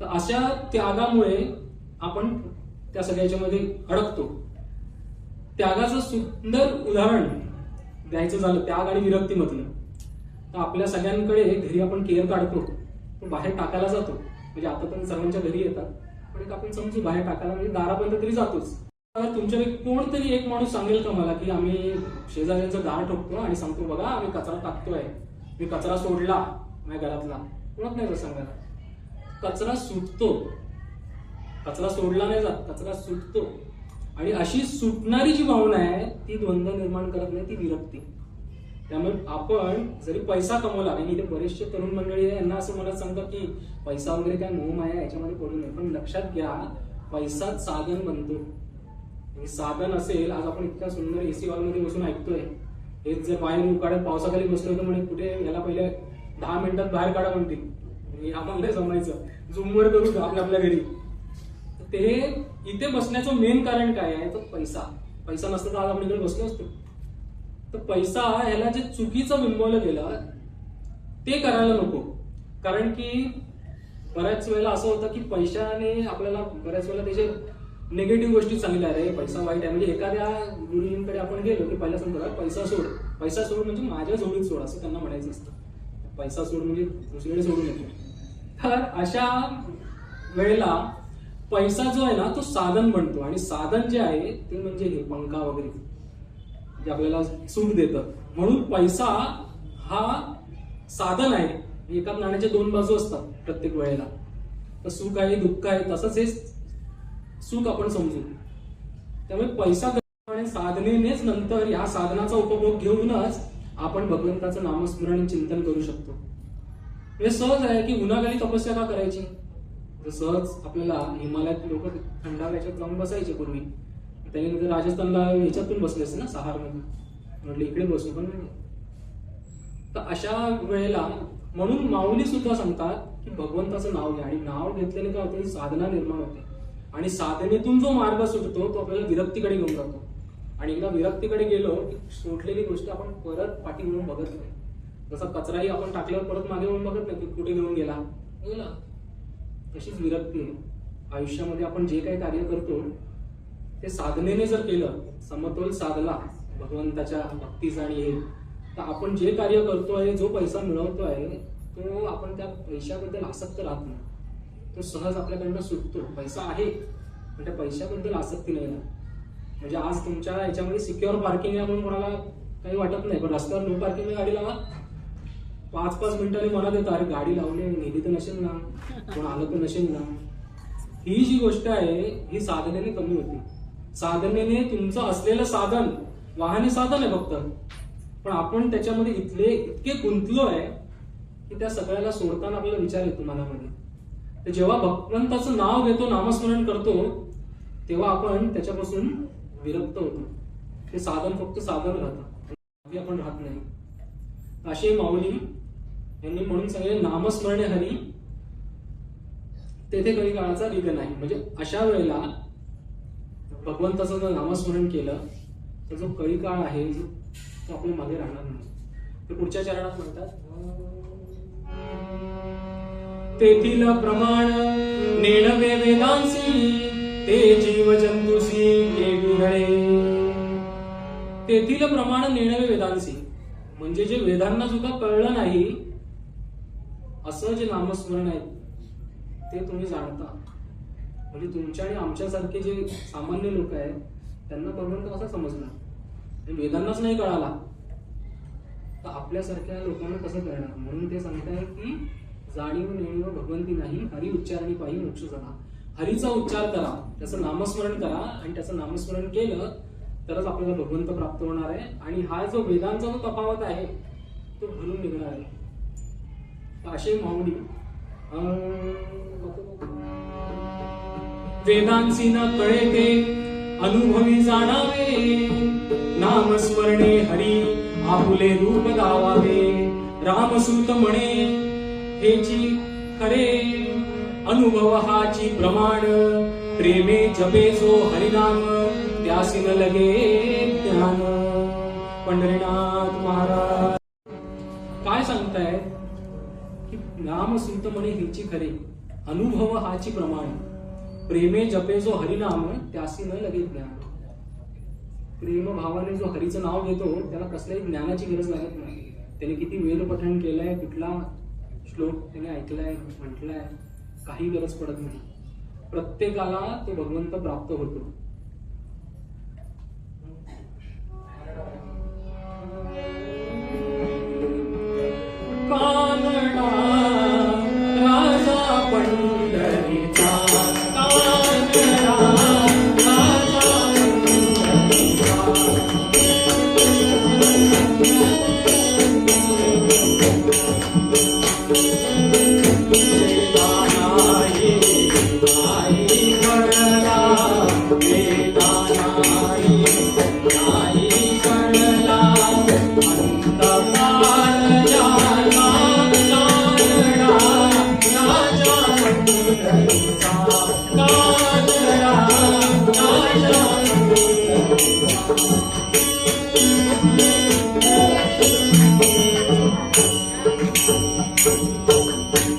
तर अशा त्यागामुळे आपण त्या सगळ्याच्या मध्ये अडकतो. त्यागाचं सुंदर उदाहरण द्यायचं झालं त्याग आणि विरक्तीमधलं, तर आपल्या सगळ्यांकडे घरी आपण केअर काढतो, तो बाहेर टाकायला जातो. म्हणजे आता पण सर्वांच्या घरी येतात, पण एक आपण समजू बाहेर टाकायला म्हणजे दारापर्यंत तरी जातोच. तुमच्यापैकी कोणतरी एक माणूस सांगेल का मला की आम्ही शेजाऱ्यांचं दार ठोकतो आणि सांगतो बघा आम्ही कचरा टाकतोय, मी कचरा सोडला माझ्या घरातला? कोणत नाही सांगायला. कचरा सुटतो, कचरा सोडला नाही जात, कचरा सुटतो. आणि अशी सुटणारी जी भावना आहे ती द्वंद्व निर्माण करत नाही, ती विरक्ती. त्यामुळे आपण जरी पैसा कमवला, आणि इथे बरेचसे तरुण मंडळी आहे यांना असं मला सांगतात की पैसा वगैरे काय मोह आहे याच्यामध्ये पडू नये. पण लक्षात घ्या, पैसा साधन बनतो. साधन असेल, आज आपण इतक्या सुंदर एसी हॉलमध्ये बसून ऐकतोय, हेच जर बाहेर उकाड्यात पावसाखाली बसलो तर म्हणजे कुठे याला पहिले 10 मिनिटात बाहेर काढा म्हणतील, आम्हाला नाही जमायचं, झूमवर करू आपल्या घरी. ते इथे बसण्याचं मेन कारण काय आहे, तर पैसा. पैसा नसतं तर आज आपण इकडे बसलो असतो. तर पैसा ह्याला जे चुकीचं बिंबवलं गेलं ते करायला नको. कारण की बऱ्याच वेळेला असं होतं की पैशाने आपल्याला बऱ्याच वेळेला त्याचे निगेटिव्ह गोष्टी सांगितल्या, रे पैसा वाईट आहे. म्हणजे एखाद्या गुरुजींकडे आपण गेलो की पहिला सांगतो पैसा सोड, पैसा सोड म्हणजे माझ्या जोडीत सोड असं त्यांना म्हणायचं असतं. पैसा सोड म्हणजे दुसरीकडे सोडून येतो. तर अशा वेळेला पैसा जो आहे ना तो साधन बनतो, आणि साधन जे आहे ते म्हणजे हे पंखा वगैरे जे आपल्याला सूट देतं. म्हणून पैसा हा साधन आहे. एकाच नाण्याच्या दोन बाजू असतात प्रत्येक वेळेला. तर सुख आहे, दुःख आहे, तसंच हे सुख आपण समजू. त्यामुळे पैसा आणि साधनेनेच नंतर या साधनाचा उपभोग घेऊनच आपण भगवंताचं नामस्मरण चिंतन करू शकतो. हे सहज आहे की उन्हाखाली तपस्या का करायची. सहज आपल्याला हिमालयात लोक थंडाव्याच्यात जाऊन बसायचे पूर्वी, त्याने राजस्थानला ह्याच्यातून बसले असते ना सहारमध्ये, म्हटलं इकडे बसू पण नाही. तर अशा वेळेला म्हणून माऊली सुद्धा सांगतात की भगवंताचं नाव घ्या, आणि नाव घेतल्याने काय होते, साधना निर्माण होते. आणि साधनेतून जो मार्ग सुटतो तो आपल्याला विरक्तीकडे घेऊन जातो. आणि एकदा विरक्तीकडे गेलो की सोडलेली गोष्ट आपण परत पाठी म्हणून बघत नाही. जसा कचराही आपण टाकल्यावर परत मागे म्हणून बघत नाही की कुठे घेऊन गेला. तशीच विरक्ती आहे. आयुष्यामध्ये आपण जे काही कार्य करतो ते साधनेने जर केलं, समतोल साधला भगवंताच्या भक्तीचा आणि हे, तर आपण जे कार्य करतोय, जो पैसा मिळवतोय, तो आपण त्या पैशाबद्दल आसक्त राहत नाही. तो सहज आपल्याकडनं सुटतो. पैसा आहे पण त्या पैशाबद्दल आसक्ती नाही राहत. म्हणजे आज तुमच्या याच्यामध्ये सिक्युअर पार्किंग आहे म्हणून कोणाला काही वाटत नाही, पण रस्त्यावर नो पार्किंग गाडी लावा, 5-5 मिनिटांनी मनात येतं अरे गाडी लावली नेली तर नसेल ना, कोण आलं तर नसेल ना. ही जी गोष्ट आहे ही साधनेने कमी होती. साधनेने तुमचं असलेलं साधन, वाहने साधन आहे फक्त, पण आपण त्याच्यामध्ये इतके गुंतलो आहे की त्या सगळ्याला सोडताना आपल्याला विचार येतो मनामध्ये. तर जेव्हा भगवंताचं नाव घेतो, नामस्मरण करतो, तेव्हा आपण त्याच्यापासून विरक्त होतो. ते साधन फक्त साधन राहतं, आपण राहत नाही. असे माऊली यांनी म्हणून सांगितले, नामस्मरणे हरी तेथे कधी काळाचा रिग नाही. म्हणजे अशा वेळेला भगवंताचं जर नामस्मरण केलं तर जो कळी काळ आहे तो आपल्या मागे राहणार नाही. ते पुढच्या चरणात म्हणतात, तेथील प्रमाण नेणवे वेदांसी, ते जीव जंतुसी विरळे. तेथील प्रमाण नेणवे वेदांसी म्हणजे जे वेदांना सुद्धा कळलं नाही असं जे नामस्मरण आहे ते तुम्ही जाणता. म्हणजे तुमच्या आणि आमच्यासारखे जे सामान्य लोक आहेत त्यांना भगवंत कसा समजला, वेदांनाच नाही कळाला तर आपल्यासारख्या लोकांना कसं कळणार. म्हणून ते सांगताय की जाणीव नेणीव भगवंती नाही, हरी उच्चारणी पायी मोक्ष झाला. हरीचा उच्चार करा, त्याचं नामस्मरण करा, आणि त्याचं नामस्मरण केलं तरच आपल्याला भगवंत प्राप्त होणार आहे. आणि हा जो वेदांचा जो तफावत आहे तो भरून निघणार आहे. असे माऊली वेदांसी न कळे ते अनुभवी जाणावे, नामस्मरणे हरी आपुले रूप दावावे, रामसूत म्हणे हेची खरे, अनुभव हाची प्रमाण, प्रेमे जपे जो हरिनाम, त्यासी न लगे ज्ञान. पंढरीनाथ महाराज काय सांगतायत की नामसूत म्हणे हेची खरे, अनुभव हाची प्रमाण, प्रेमे जपे जो हरिनाम, त्यासी न लगे ज्ञान. प्रेम भावाने जो हरीचं नाव घेतो त्याला कसल्याही ज्ञानाची गरज लागत नाही. त्याने किती वेद पठण केलंय, कुठला श्लोक त्याने ऐकलाय, म्हटलाय, काही गरज पडत नाही. प्रत्येकाला तो भगवंत प्राप्त होतो. कानडा राजा पंढरीचा, कानडा राजा पंढरीचा,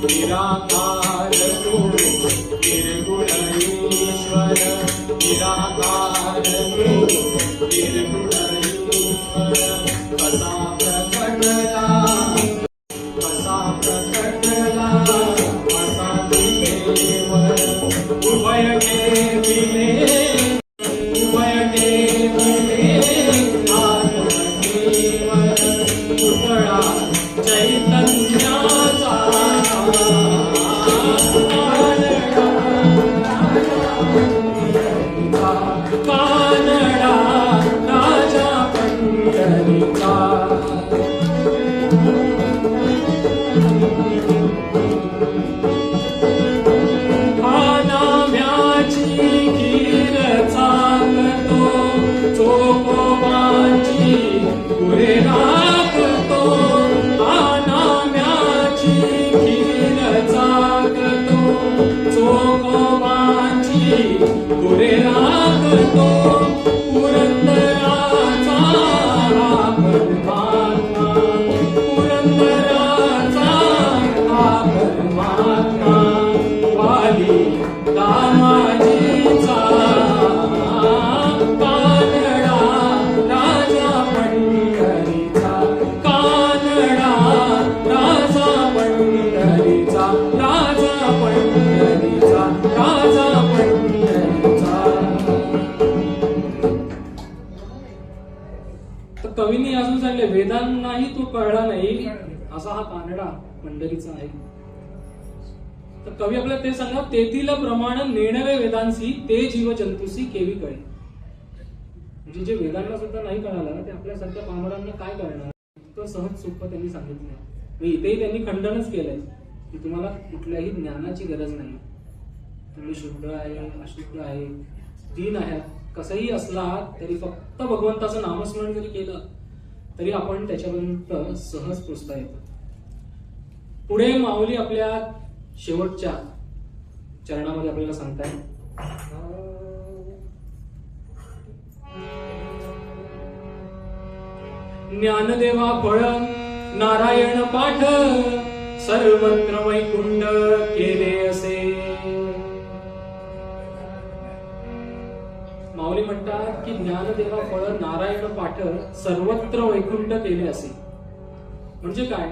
निराकार तू निर्गुण ईश्वर, निराकार तू निर्गुण ईश्वर, कसा प्रकटला, कसा प्रकटला, असा देवर, उभय ठेविले, उभय ठेविले आत्मदेवर, पुतळा चैतन्याचा, कानडा राजा पंढरीचा. हा नाम्याची खीर चालतो, चोकोबाची पुरे राखतो, हा नाम्याची खीर चालतो, चोकोबाची पुरे राखतो, पुरंदराचा हा परमात्मा, पुरंदराचा हा परमात्मा, वाली दामाजीचा, कानडा राजा पंढरीचा, कानडा राजा पंढरीचा, राजा पंढरीचा, राजा पंढरीचा. तर कवींनी अजून सांगले, वेदांनाही तो कळला नाही असा हा कानडा पंढरीचा आहे. तर कवी आपल्याला ते सांगा, तेथील प्रमाण नेणवे वेदांसी, ते जीव जंतुसी केवी कळे. म्हणजे जे वेदांना सुद्धा नाही कळालं ते आपल्यासारख्या पामरांना काय कळणार, इतकं सहज सोपं त्यांनी सांगितलंय. इथेही त्यांनी खंडनच केलंय की तुम्हाला कुठल्याही ज्ञानाची गरज नाही. तुम्ही शुद्ध आहे, अशुद्ध आहे, दीन आहे, कसंही असला तरी फक्त भगवंताचं नामस्मरण जरी केलं तरी आपण त्याच्यापर्यंत सहज पोचता येतं. पुढे माऊली आपल्या शेवटच्या चरणामध्ये आपल्याला सांगताय, ज्ञानदेवा फळ नारायण पाठ, सर्वत्र वैकुंठ केले असे. माऊली म्हणतात की ज्ञानदेवा फळ नारायण पाठ, सर्वत्र वैकुंठ केले असे. म्हणजे काय,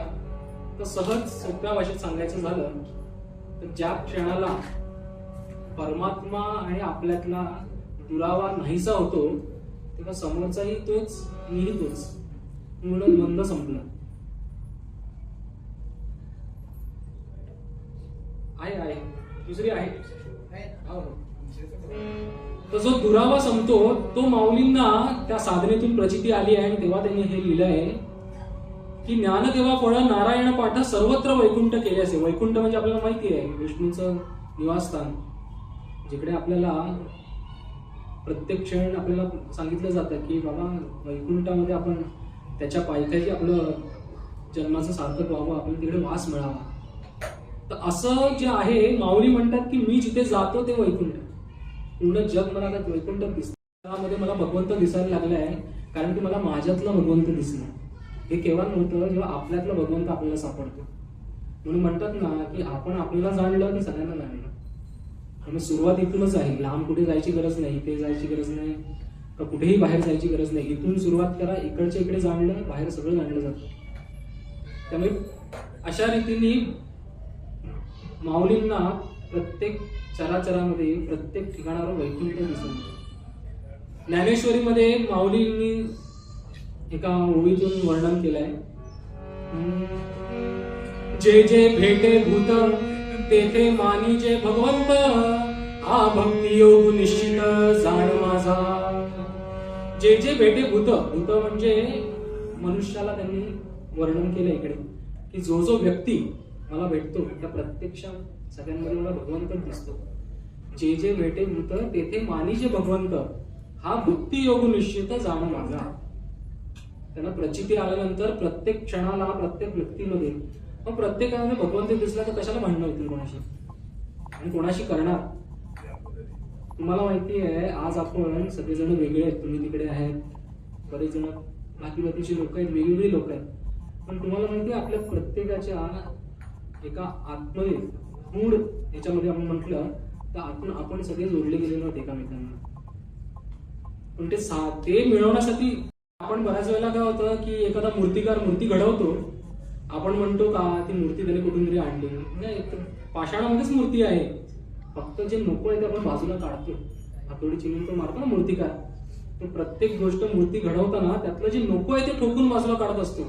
तर सहज सोप्या भाषेत सांगायचं झालं तर ज्या क्षणाला परमात्मा आणि आपल्यातला दुरावा नाहीसा होतो तेव्हा समोरचाही तोच, मीही तोच, म्हणून द्वंद्व संपलं. आहे दुसरी आहे. तर जो दुरावा संपतो तो माऊलींना त्या साधनेतून प्रचिती आली आहे आणि तेव्हा त्यांनी हे लिहिलं आहे की ज्ञानदेवा फळ नारायण पाठ, सर्वत्र वैकुंठ केले असे. वैकुंठ म्हणजे आपल्याला माहिती आहे विष्णूचं निवासस्थान. जिकडे आपल्याला प्रत्येक क्षण आपल्याला सांगितलं जातं की बाबा वैकुंठामध्ये आपण त्याच्या पायथ्याशी आपलं जन्माचं सार्थक व्हावं, आपण तिकडे वास मिळावा. तर असं जे आहे, माऊली म्हणतात की मी जिथे जातो ते वैकुंठ, पूर्ण जग मला आता वैकुंठ दिसतं. त्यामध्ये मला भगवंत दिसायला लागलाय कारण की मला माझ्यातला भगवंत दिसला. हे केव्हा नव्हतं, जेव्हा आपल्यातला भगवंत आपल्याला सापडतो. म्हणून म्हणतात ना की आपण आपल्याला जाणलं की सगळ्यांना जाणलं. आणि सुरुवात इथूनच आहे. लांब कुठे जायची गरज नाही, इथे जायची गरज नाही, का कुठेही बाहेर जायची गरज नाही. इथून सुरुवात करा, इकडच्या इकडे जाणलं, बाहेर सगळं जाणलं जातं. त्यामुळे अशा रीतीने माऊलींना प्रत्येक चराचरामध्ये, प्रत्येक ठिकाणावर वैकुंठ दिसून येतं. ज्ञानेश्वरीमध्ये माऊलींनी एका ओळीतून वर्णन केलंय, जे जे भेटे भूत तेथे मानी जे भगवंत, हा भक्ती योग निश्चित जाण माझा. जे जे भेटे भूत, भूत म्हणजे मनुष्याला त्यांनी वर्णन केलं इकडे, की जो जो व्यक्ती मला भेटतो त्या प्रत्यक्ष सगळ्यांमध्ये मला भगवंत दिसतो. जे जे भेटे भूत तेथे मानी जे भगवंत, हा भक्ती योग निश्चित जाण माझा. त्यांना प्रचिती आल्यानंतर प्रत्येक क्षणाला, प्रत्येक व्यक्तीमध्ये, मग प्रत्येकाने भगवंत दिसला तर कशाला भांडणं होतील कोणाशी आणि कोणाशी करणार. तुम्हाला माहिती आहे आज आपण सगळेजण वेगळे आहेत. तुम्ही तिकडे आहेत, बरेच जण बाकीचे लोक आहेत, वेगवेगळी लोक आहेत. पण तुम्हाला माहिती आहे आपल्या प्रत्येकाच्या एका आत्मने मूळ याच्यामध्ये आपण म्हटलं तर आपण सगळे जोडले गेलेलो आहोत एकामेकांना. पण ते मिळवण्यासाठी आपण बऱ्याच वेळेला काय होतं की एखादा मूर्तिकार मूर्ती घडवतो, आपण म्हणतो का ती मूर्ती त्याने कुठून तरी आणली, नाही पाषाणामध्येच मूर्ती आहे, फक्त जे नको आहे ते आपण बाजूला काढतो, हातोडी चिरून तो मारतो ना मूर्तिकार. तो प्रत्येक गोष्ट मूर्ती घडवताना त्यातलं जे नको आहे ते ठोकून बाजूला काढत असतो.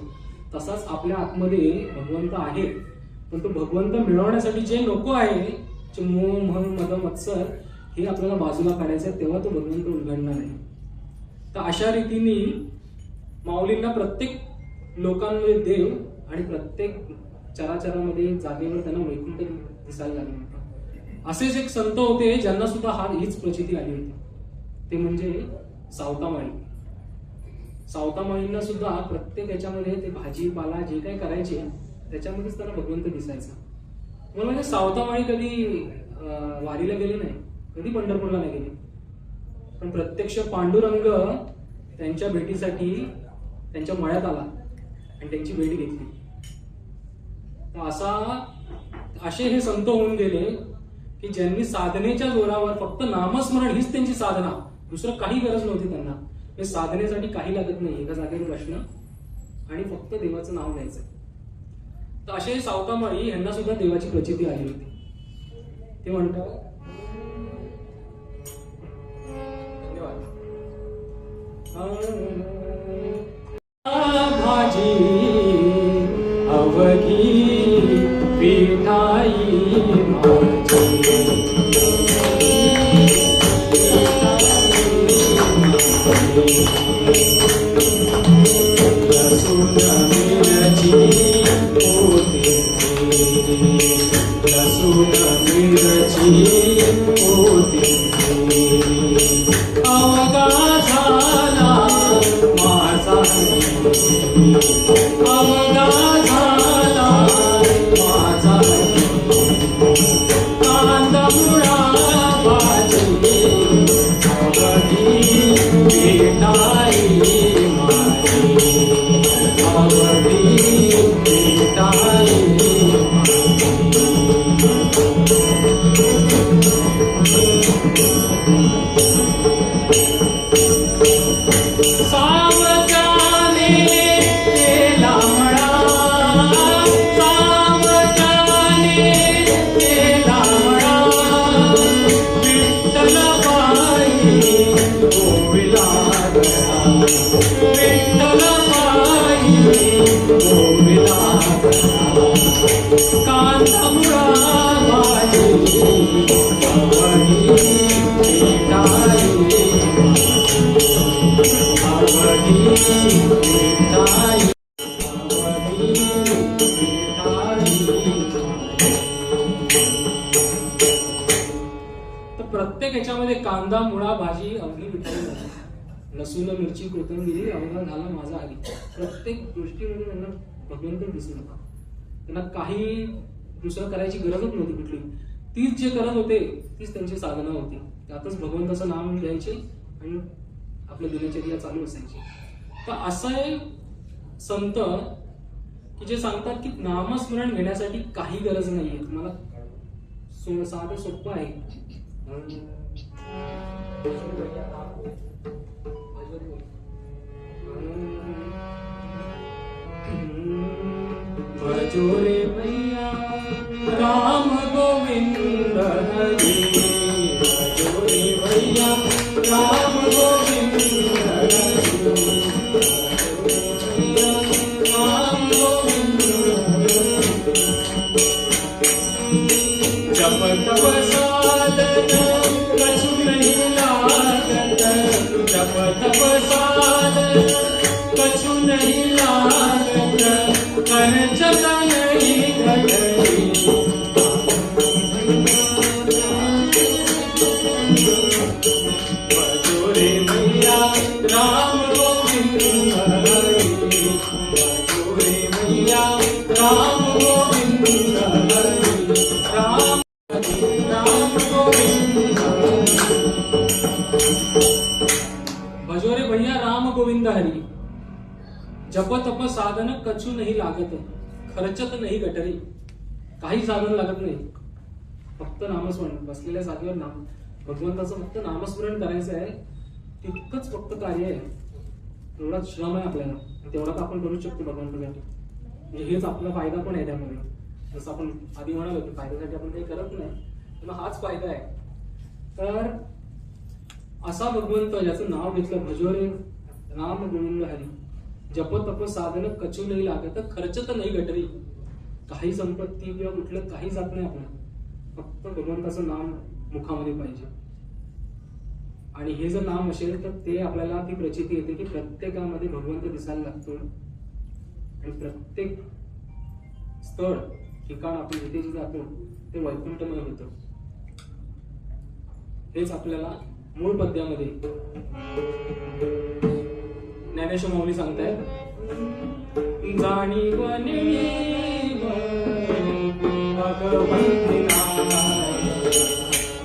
तसाच आपल्या आतमध्ये भगवंत आहे, पण तो भगवंत मिळवण्यासाठी जे नको आहे, जे मोह मह मद मत्सर, हे आपल्याला बाजूला काढायचं, तेव्हा तो भगवंत उलगडणार आहे. तर अशा रीतीने माऊलींना प्रत्येक लोकांमध्ये देव आणि प्रत्येक चराचरामध्ये जागेवर त्यांना वैकुंठ दिसायला लागले होते. असेच एक संत होते ज्यांना सुद्धा हीच प्रचिती आली होती, ते म्हणजे सावतामाळी. सावतामाळींना सुद्धा प्रत्येक याच्यामध्ये ते भाजीपाला जे काही करायचे त्याच्यामध्येच त्यांना भगवंत दिसायचा. मला म्हणजे सावतामाळी कधी वारीला गेले नाही, कधी पंढरपूरला नाही गेले, पण प्रत्यक्ष पांडुरंग त्यांच्या भेटीसाठी त्यांच्या मळ्यात आला आणि त्यांची भेट घेतली. असे हे संत होऊन गेले की ज्यांनी साधनेच्या जोरावर फक्त नामस्मरण हीच त्यांची साधना, दुसरं काही गरज नव्हती त्यांना. हे साधनेसाठी काही लागत नाही, एका जागेवर बसणं आणि फक्त देवाचं नाव घ्यायचं. तर असे सावतामाळी यांना सुद्धा देवाची प्रचिती आली होती. ते म्हणतात, धन्यवाद. भाजी अवघी पिठाई भाजी अवघी विठाई झाली, लसूण मिरची कोथिंबीर अवघा झाला माझा आली. प्रत्येक गोष्टीमध्ये त्यांना भगवंत दिसत होता. त्यांना काही दुसरं करायची गरजच नव्हती कुठली. तीच जे करत होते तीच त्यांची साधना होती. त्यातच भगवंताचं नाम घ्यायचे आणि आपल्या दिनचर्या चालू असायची. तर असं संत की जे सांगतात की नामस्मरण घेण्यासाठी काही गरज नाहीये. तुम्हाला साधं सोपं आहे. भजो रे भैया राम गोविंद हरी, भजो रे भैया राम गोविंद हरी, राम गोविंद जप तप साधन कछु नहीं लागत, जप तप साधन कछु नहीं लागत, खर्च नहीं घटई. भजो रे भैया राम गोविंद हरी, भजो रे भैया राम गोविंद हरी, राम राम गोविंद हरी. भजो रे भैया राम गोविंद हरी. जप तप साधन कछु नाही लागत, खर्चत नाही गटरी. काही साधन लागत नाही, फक्त नामस्मरण. बसलेल्या जागेवर नाम भगवंताचं फक्त नामस्मरण करायचं आहे, तितकंच फक्त कार्य आहे. एवढाच श्रम आहे आपल्याला, तेवढा तर आपण करू शकतो भगवंतासाठी. म्हणजे हेच आपला फायदा पण आहे त्यामध्ये. जसं आपण आधी म्हणालो की फायद्यासाठी आपण काही करत नाही, पण हाच फायदा आहे. तर असा भगवंत ज्याचं नाव घेतलं, भजो रे राम गोविंद हरी, जप तप साधन कचू नाही लागत, खर्च तर नाही गटरी. काही संपत्ती किंवा कुठलं काही जात नाही आपल्याला, फक्त भगवंताचं नाम मुखामध्ये पाहिजे. आणि हे जर नाम असेल तर ते आपल्याला ती प्रचिती येते की प्रत्येकामध्ये भगवंत दिसायला लागतो. आणि प्रत्येक स्थळ ठिकाण आपण जिथे जिथे जातो ते वैकुंठमय होतं. हेच आपल्याला मूळ पद्यामध्ये ज्ञानेश्वर माऊली सांगतायत. जाणीव नेणीव भगवंती नाम,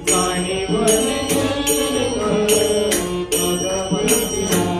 जाणीव नेणीव भगवंती नाम,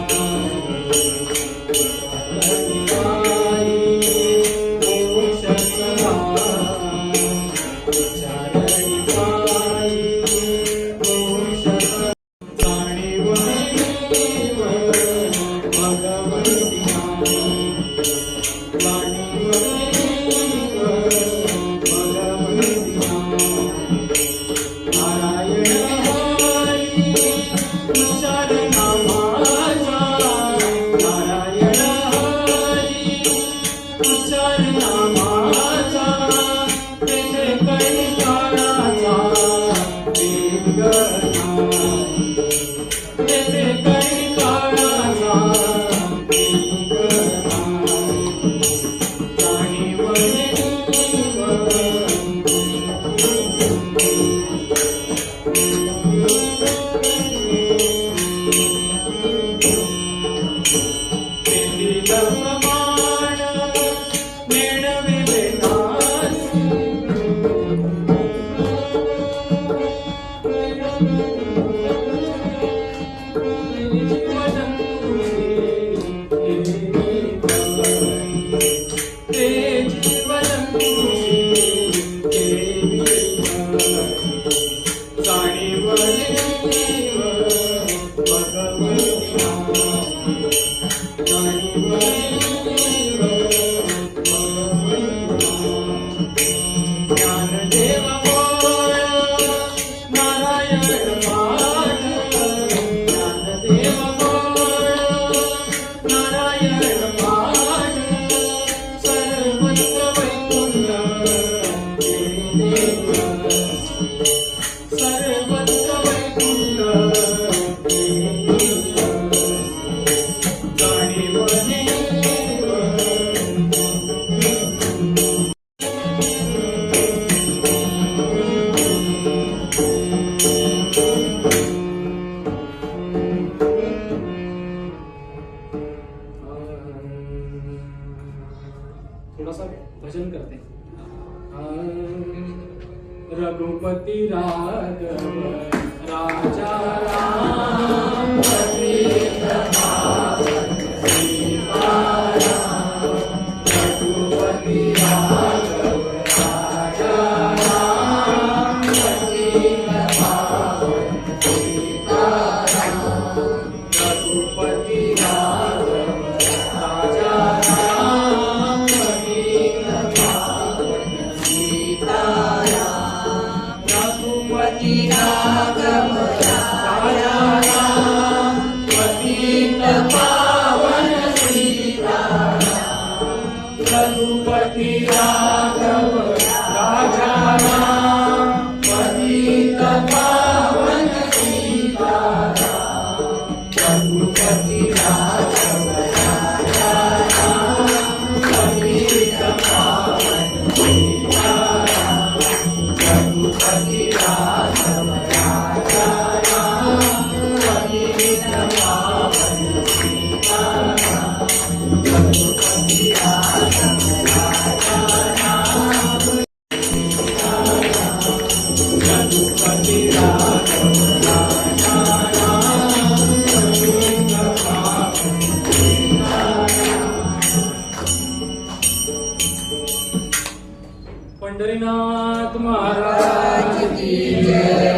सर्वत्र वैकुंठ पंढरीनाथ महाराज की जय.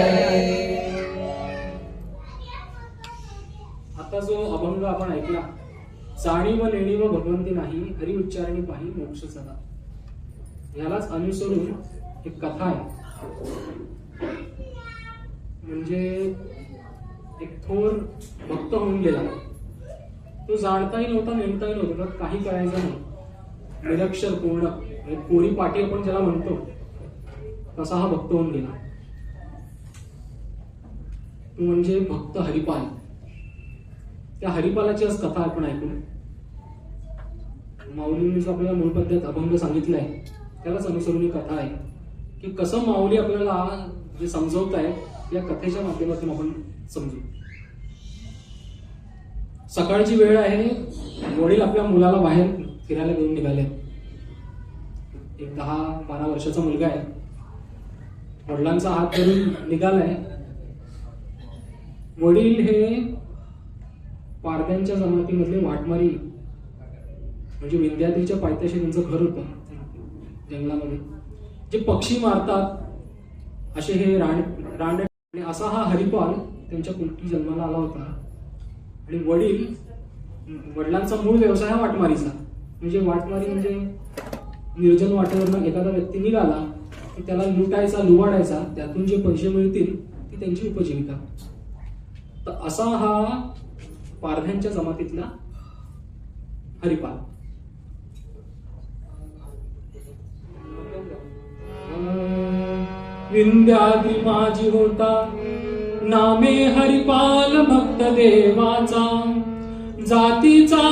आता जो अभंग आपण ऐकला, जाणीव नेणीव भगवंती नाही, हरी उच्चारणी पाही मोक्ष सदा, यालाच अनुसरून एक कथा आहे. म्हणजे एक थोर भक्त होऊन गेला. तो जाणताही नव्हता, नेमताही नव्हता, त्यात काही करायचं नाही. निरक्षर पूर्ण कोरी पाठी आपण ज्याला म्हणतो तसा हा भक्त होऊन गेला. तो म्हणजे भक्त हरिपाल. त्या हरिपालाची आज कथा आपण ऐकू. माऊलींनी जो आपल्याला मूळ पद्धत अभंग सांगितलाय त्यालाच अनुसरून ही कथा आहे की कसं माऊली आपल्याला जे समजवत आहे या कथेच्या माध्यमातून आपण समजू. सकाळची वेळ आहे. वडील आपल्या मुलाला बाहेर फिरायला घेऊन निघाले. एक 10-12 वर्षाचा मुलगा आहे. वडिलांचा हात धरून निघालाय. वडील हे पारध्यांच्या जमातीमधले वाटमारी, म्हणजे विंध्याद्रीच्या पायथ्याशी त्यांचं घर होतं जंगलामध्ये. जे पक्षी मारतात असे हे रांड. असा हा हरिपाल त्यांच्या कुलटी जन्माला आला होता. आणि वडिलांचा मूळ व्यवसाय हा वाटमारीचा. म्हणजे वाटमारी म्हणजे निर्जन वाटेवरनं एखादा व्यक्ती निघाला की त्याला लुटायचा, लुबाडायचा, त्यातून जे पैसे मिळतील ती त्यांची उपजीविका. तर असा हा पारध्यांच्या जमातीतला हरिपाल. विंध्याद्री माझी होता, नामे हरिपाल भक्त देवाचा, जातीचा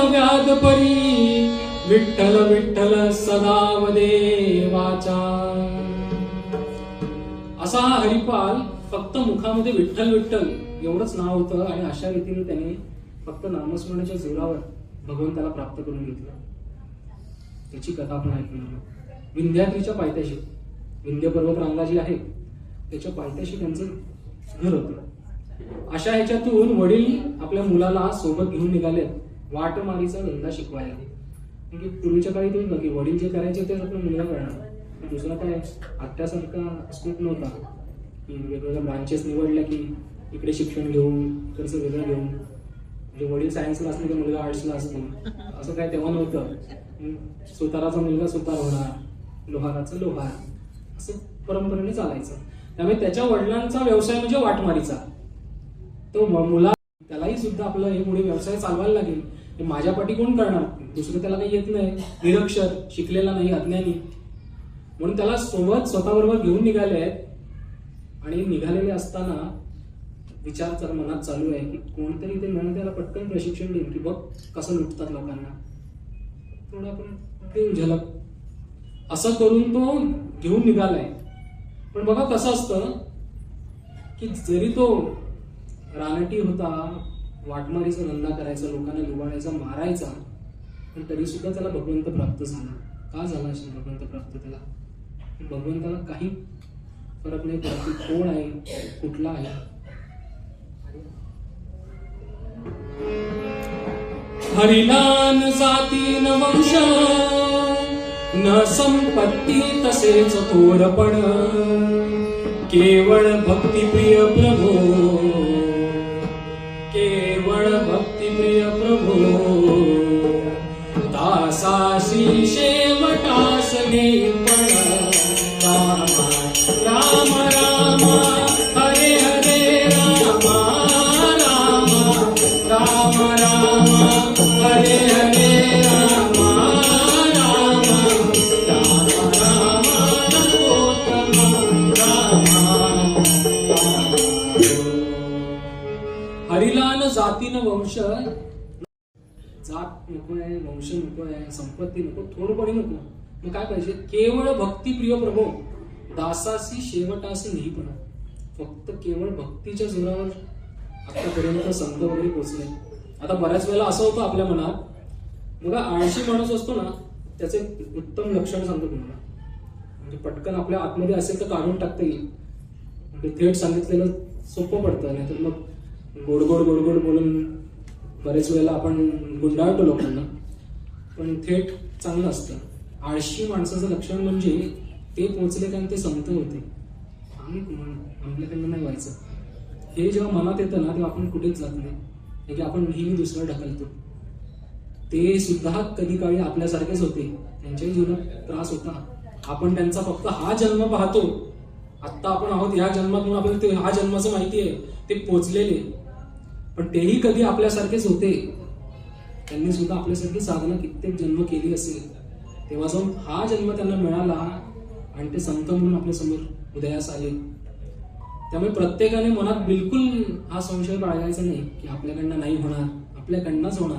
व्याध परी, विठ्ठल विठ्ठल सदाव देवाचा. असा हा हरिपाल फक्त मुखामध्ये विठ्ठल विठ्ठल एवढंच नाव होतं. आणि अशा रीतीने त्याने फक्त नामस्मरणाच्या जोरावर भगवंताला प्राप्त करून घेतलं. त्याची कथा आपण ऐकणार. विंध्याद्रीच्या पायथ्याशी, विंध्य पर्वत रांगा जी आहे त्याच्या पायथ्याशी त्यांचं घर होतं. अशा ह्याच्यातून वडील आपल्या मुलाला सोबत घेऊन निघाले वाटमारीचा धंदा शिकवायला. म्हणजे पूर्वीच्या काळी तेच ना की वडील जे करायचे तेच आपला मुलगा करणार. दुसरा काय आत्यासारखा स्कोप नव्हता की वेगवेगळ्या ब्रांचेस निवडल्या की इकडे शिक्षण घेऊन इकडचं वेगळं घेऊन. म्हणजे वडील सायन्सला असले की मुलगा आर्ट्सला असतो असं काय तेव्हा नव्हतं. सुताराचा मुलगा सुतार होणार, लोहाराचं लोहार, असं परंपरेने चालायचं. त्यामुळे त्याच्या वडिलांचा व्यवसाय म्हणजे वाटमारीचा. तो मुला त्यालाही सुद्धा आपला हे पुढे व्यवसाय चालवायला लागेल. माझ्या पाठी कोण करणार, दुसरं त्याला काही येत नाही, निरक्षर, शिकलेला नाही, अज्ञानी. म्हणून त्याला सोबत स्वतःबरोबर घेऊन निघाले आहेत. आणि निघालेले असताना विचार तर मनात चालू आहे की कोणतरी ते म्हणून त्याला पटकन प्रशिक्षण देईल की बघ कसं लुटतात लोकांना, थोडं आपण देऊ झलक. असं करून तो घेऊन निघालाय. पण बघा कसं असतं की जरी तो रानटी होता, वाटमारीचा धंदा करायचा, लोकांना लुबाडायचा, मारायचा, पण तरी सुद्धा त्याला भगवंत प्राप्त झाला. का झाला असेल भगवंत प्राप्त त्याला? भगवंताला काही फरक नाही पडत की कोण आहे, कुठला आहे. हरिनाम जाती न वंश न संपत्ती तसेच थोरपण, केवळ भक्तिप्रिय प्रभो, केवळ भक्तिप्रिय प्रभो, दासासी शेवटास घेपण. राम राम हरे हरे राम राम राम राम हरे हरे राम राम राम राम नकोत्तम राम. हरिलान जातीन वंश, जात नको आहे, वंश नको आहे, संपत्ती नको, थोडपणी नको. मग काय पाहिजे? केवळ भक्तिप्रिय प्रभो, दासासी शेवटास नेहीपण. फक्त केवळ भक्तीच्या जोरावर आतापर्यंत संत वगैरे पोचले. आता बऱ्याच वेळेला असं होतं आपल्या मनात, बघा आळशी माणूस असतो ना, त्याचे उत्तम लक्षण सांगतो तुम्हाला. म्हणजे पटकन आपल्या आतमध्ये असेल तर काढून टाकता येईल, म्हणजे थेट सांगितलेलं सोपं पडतं. नाहीतर मग गोड गोड गोड गोड बोलून बरेच वेळेला आपण गुंडाळतो लोकांना, पण थेट चांगलं असतं. आळशी माणसाचं लक्षण म्हणजे ते पोचले कारण ते संत होते, आपल्याकडनं नाही व्हायचं. हे जेव्हा मनात येतं ना, तेव्हा आपण कुठेच जात नाही, की आपण नेहमी दुसरं ढकलतो. ते सुद्धा कधी काळी आपल्यासारखेच होते, त्यांच्याही जीवनात त्रास होता. आपण त्यांचा फक्त हा जन्म पाहतो, आत्ता आपण आहोत ह्या जन्मात म्हणून आपल्याला ते हा जन्माचं माहिती आहे, ते पोचलेले. पण तेही कधी आपल्यासारखेच होते, त्यांनी सुद्धा आपल्यासारखी साधना कित्येक जन्म केली असेल. तेव्हा जाऊन हा जन्म त्यांना मिळाला आणि ते संत म्हणून आपल्या समोर उदयास आले. त्यामुळे प्रत्येकाने मनात बिलकुल हा संशय बाळगायचा नाही की आपल्याकडनं नाही होणार, आपल्याकडनंच होणार.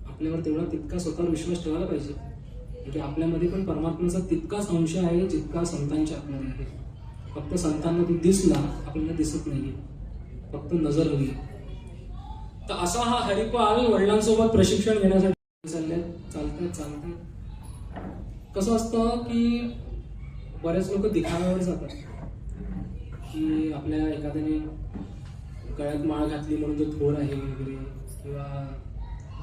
आपल्यावर तेवढा तितका स्वतःवर विश्वास ठेवायला पाहिजे की आपल्यामध्ये पण परमात्म्याचा तितकाच अंश आहे जितका संतांच्या आपल्यामध्ये आहे. फक्त संतांना तो दिसला, आपल्याला दिसत नाहीये, फक्त नजर हवी. तर असा हा हरिपाल वडिलांसोबत प्रशिक्षण घेण्यासाठी चालतात. कसं असतं की बरेच लोक दिखाव्यावर जातात, की आपल्या एखाद्याने गळ्यात माळ घातली म्हणून तो थोर आहे वगैरे, किंवा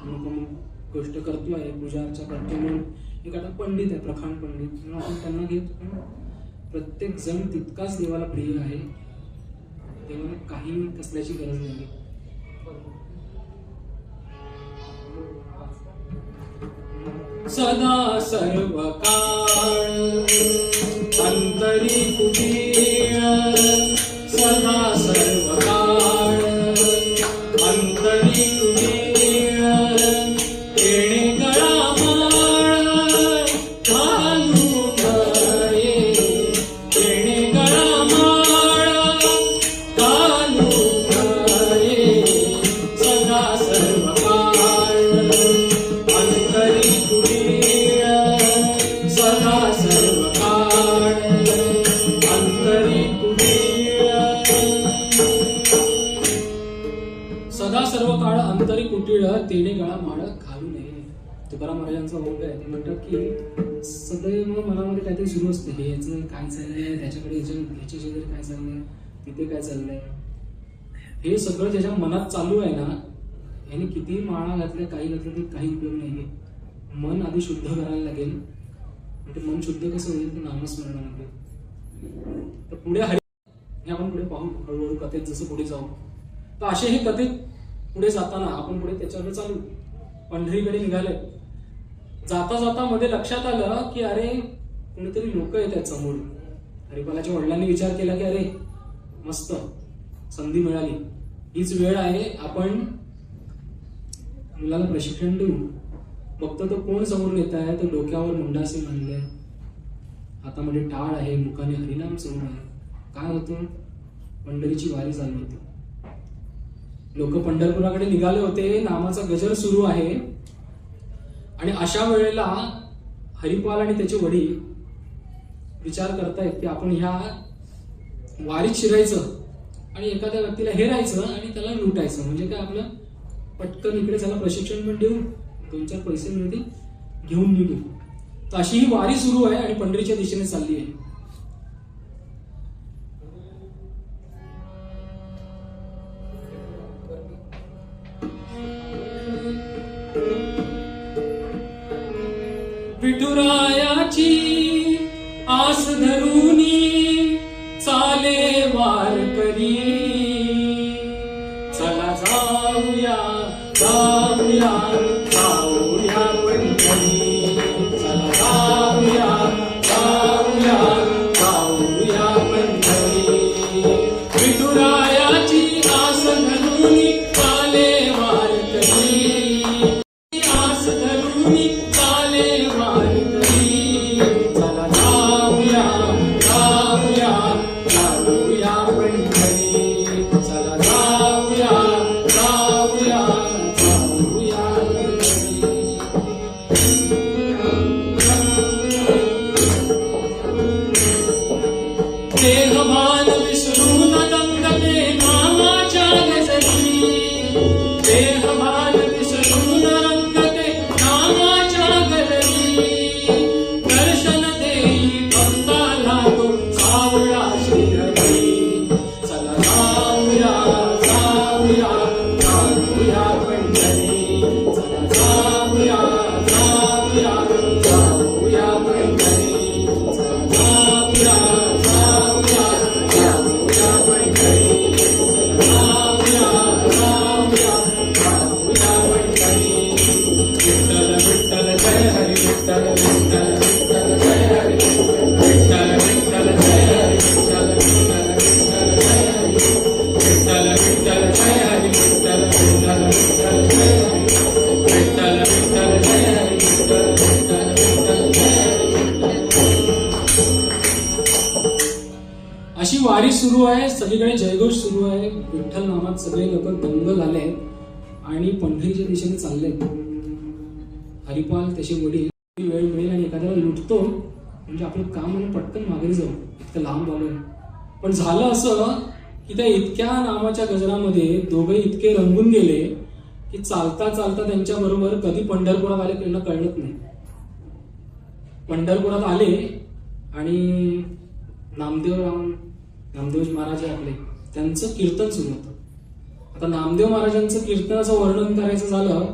अमुक गोष्ट करतो आहे, पूजा अर्चा करतो म्हणून एखादा पंडित आहे, प्रखांड पंडित, म्हणून आपण त्यांना घेतो. प्रत्येक जण तितकाच देवाला प्रिय आहे, देवाला काही कसल्याची गरज नाही. सदा सर्व काळ अंतरी कुटीळ, सदा सर्व काळ अंतरी कुटीळ, येणे गळा माळ घालून गळे, येणे गळा माळ घालून गळे, सदा सर्व काळ अंतरी कुटीळ, सदा सर्व काळ अंतरी कुटीळ. सदा सर्व काळ अंतरी कुटीळ, तेणे गळा माळ घालू नये. तुकाराम महाराजांचा ओघ आहे. ते म्हणतात की सदैव मनामध्ये काहीतरी सुरू असते, हे याचं काय चाललंय, त्याच्याकडे ह्याच्या शेजारी काय चाललंय, तिथे काय चाललंय. हे सगळं ज्याच्या मनात चालू आहे ना, याने किती माळा घातल्या, काही घातलं तरी काही उपयोग नाहीये. मन आधी शुद्ध करायला लागेल. म्हणजे मन शुद्ध कसं होईल, तर नामस्मरणामध्ये. तर पुढे हे आपण पुढे पाहू हळूहळू कथेत, जसं पुढे जाऊ. तर असे हे कथेत पुढे जाताना आपण पुढे त्याच्यावर चालू पंढरीकडे निघाले. जाता जाता मध्ये लक्षात आलं की अरे कोणीतरी लोक येत आहेत समोर. हरिपालाच्या वडिलांनी विचार केला की अरे मस्त संधी मिळाली, हीच वेळ आहे, आपण मुलाला प्रशिक्षण देऊ. बघतो तो कोण समोर येत आहे, तर डोक्यावर मुंडासे बांधले, हातामध्ये टाळ आहे, मुखाने हरिनाम सुरू आहे. काय होतं, पंढरीची वारी चालू होती. लोक पंढरपुराकडे निघाले होते, नामाचा गजर सुरू आहे. आणि अशा वेळेला हरिपाल आणि त्याचे वडील विचार करतायत की आपण ह्या वारीत शिरायचं आणि एखाद्या व्यक्तीला हेरायचं आणि त्याला लुटायचं. म्हणजे काय, आपलं पटकन इकडे त्याला प्रशिक्षण पण देऊ, 2-4 पैसे मिळतील, घेऊन निघू. तर अशी ही वारी सुरू आहे आणि पंढरीच्या दिशेने चालली आहे. विठुरायाची आस धरूनी चाले वारकरी, चला जाऊया जाऊया जाऊया पंढरी, चला जाऊया जाऊया जाऊया पंढरी. विठुरायाची आस धरूनी चाले वारकरी, आस धरूनी चाले वारकरी, चला जाऊया जाऊया जाऊया पंढरी, चला जाऊया जाऊया जाऊया पंढरी. देहभान विसरून दंगते नामाच्या गजरी, सुरू आहे, सगळीकडे जयघोष सुरू आहे, विठ्ठल नामात सगळे लोक दंग झाले आहेत आणि पंढरीच्या दिशेने चाललेत. हरिपाल त्याचे वडील वेळ मिळेल आणि एखाद्याला लुटतो म्हणजे आपलं काम आणि पटकन मागे जाऊ, इतकं लांब आलोय. पण झालं असं की त्या इतक्या नामाच्या गजरामध्ये दोघे इतके रंगून गेले की चालता चालता त्यांच्या बरोबर कधी पंढरपुरात आले त्यांना कळत नाही. पंढरपुरात आले आणि नामदेव महाराज आपले त्यांचं कीर्तन सुरू होतं. आता नामदेव महाराजांचं कीर्तनाचं वर्णन करायचं झालं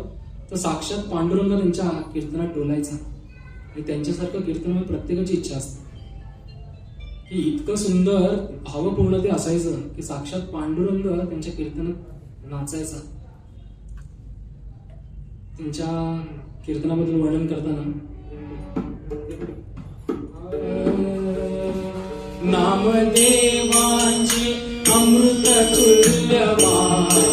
तर साक्षात पांडुरंग त्यांच्या कीर्तनात डोलायचा. आणि त्यांच्यासारखं कीर्तन प्रत्येकाची इच्छा असते की इतकं सुंदर भावपूर्ण ते असायचं की साक्षात पांडुरंग त्यांच्या कीर्तनात नाचायचा. त्यांच्या कीर्तनाबद्दल वर्णन करताना नामदेवाची अमृत तुल्यवाणी,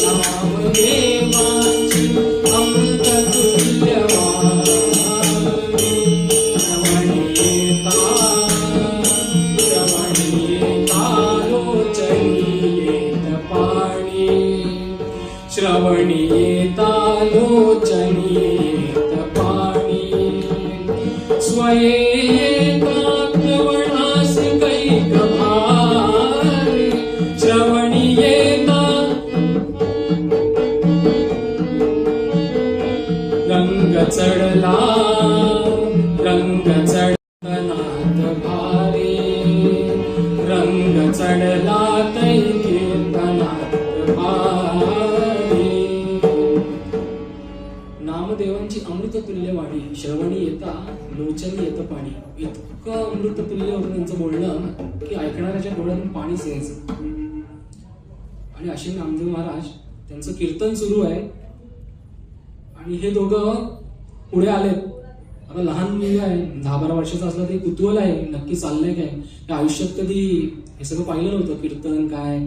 नामदेवाची अमृत तुल्यवाणी, श्रवणी येता लोचनी येत पाणी, स्वये श्रवणी येता रंग चढला, रंग चढनात भारी, रंग चढला तै कीर्तनात भारी. नामदेवांची अमृततुल्य वाणी, श्रवणी येता लोचनी येतं पाणी. इतकं अमृततुल्य होतं त्यांचं बोलणं की ऐकणाऱ्याच्या डोळ्यातून पाणीच यायचं. आणि असे नामदेव महाराज त्यांचं कीर्तन सुरू आहे आणि हे दोघं पुढे आलेत. आता लहान मुलगा आहे, 10-12 वर्षाचा असला तरी कुतूहल आहे नक्की चाललंय काय. त्या आयुष्यात कधी हे सगळं पाहिलं नव्हतं, कीर्तन काय,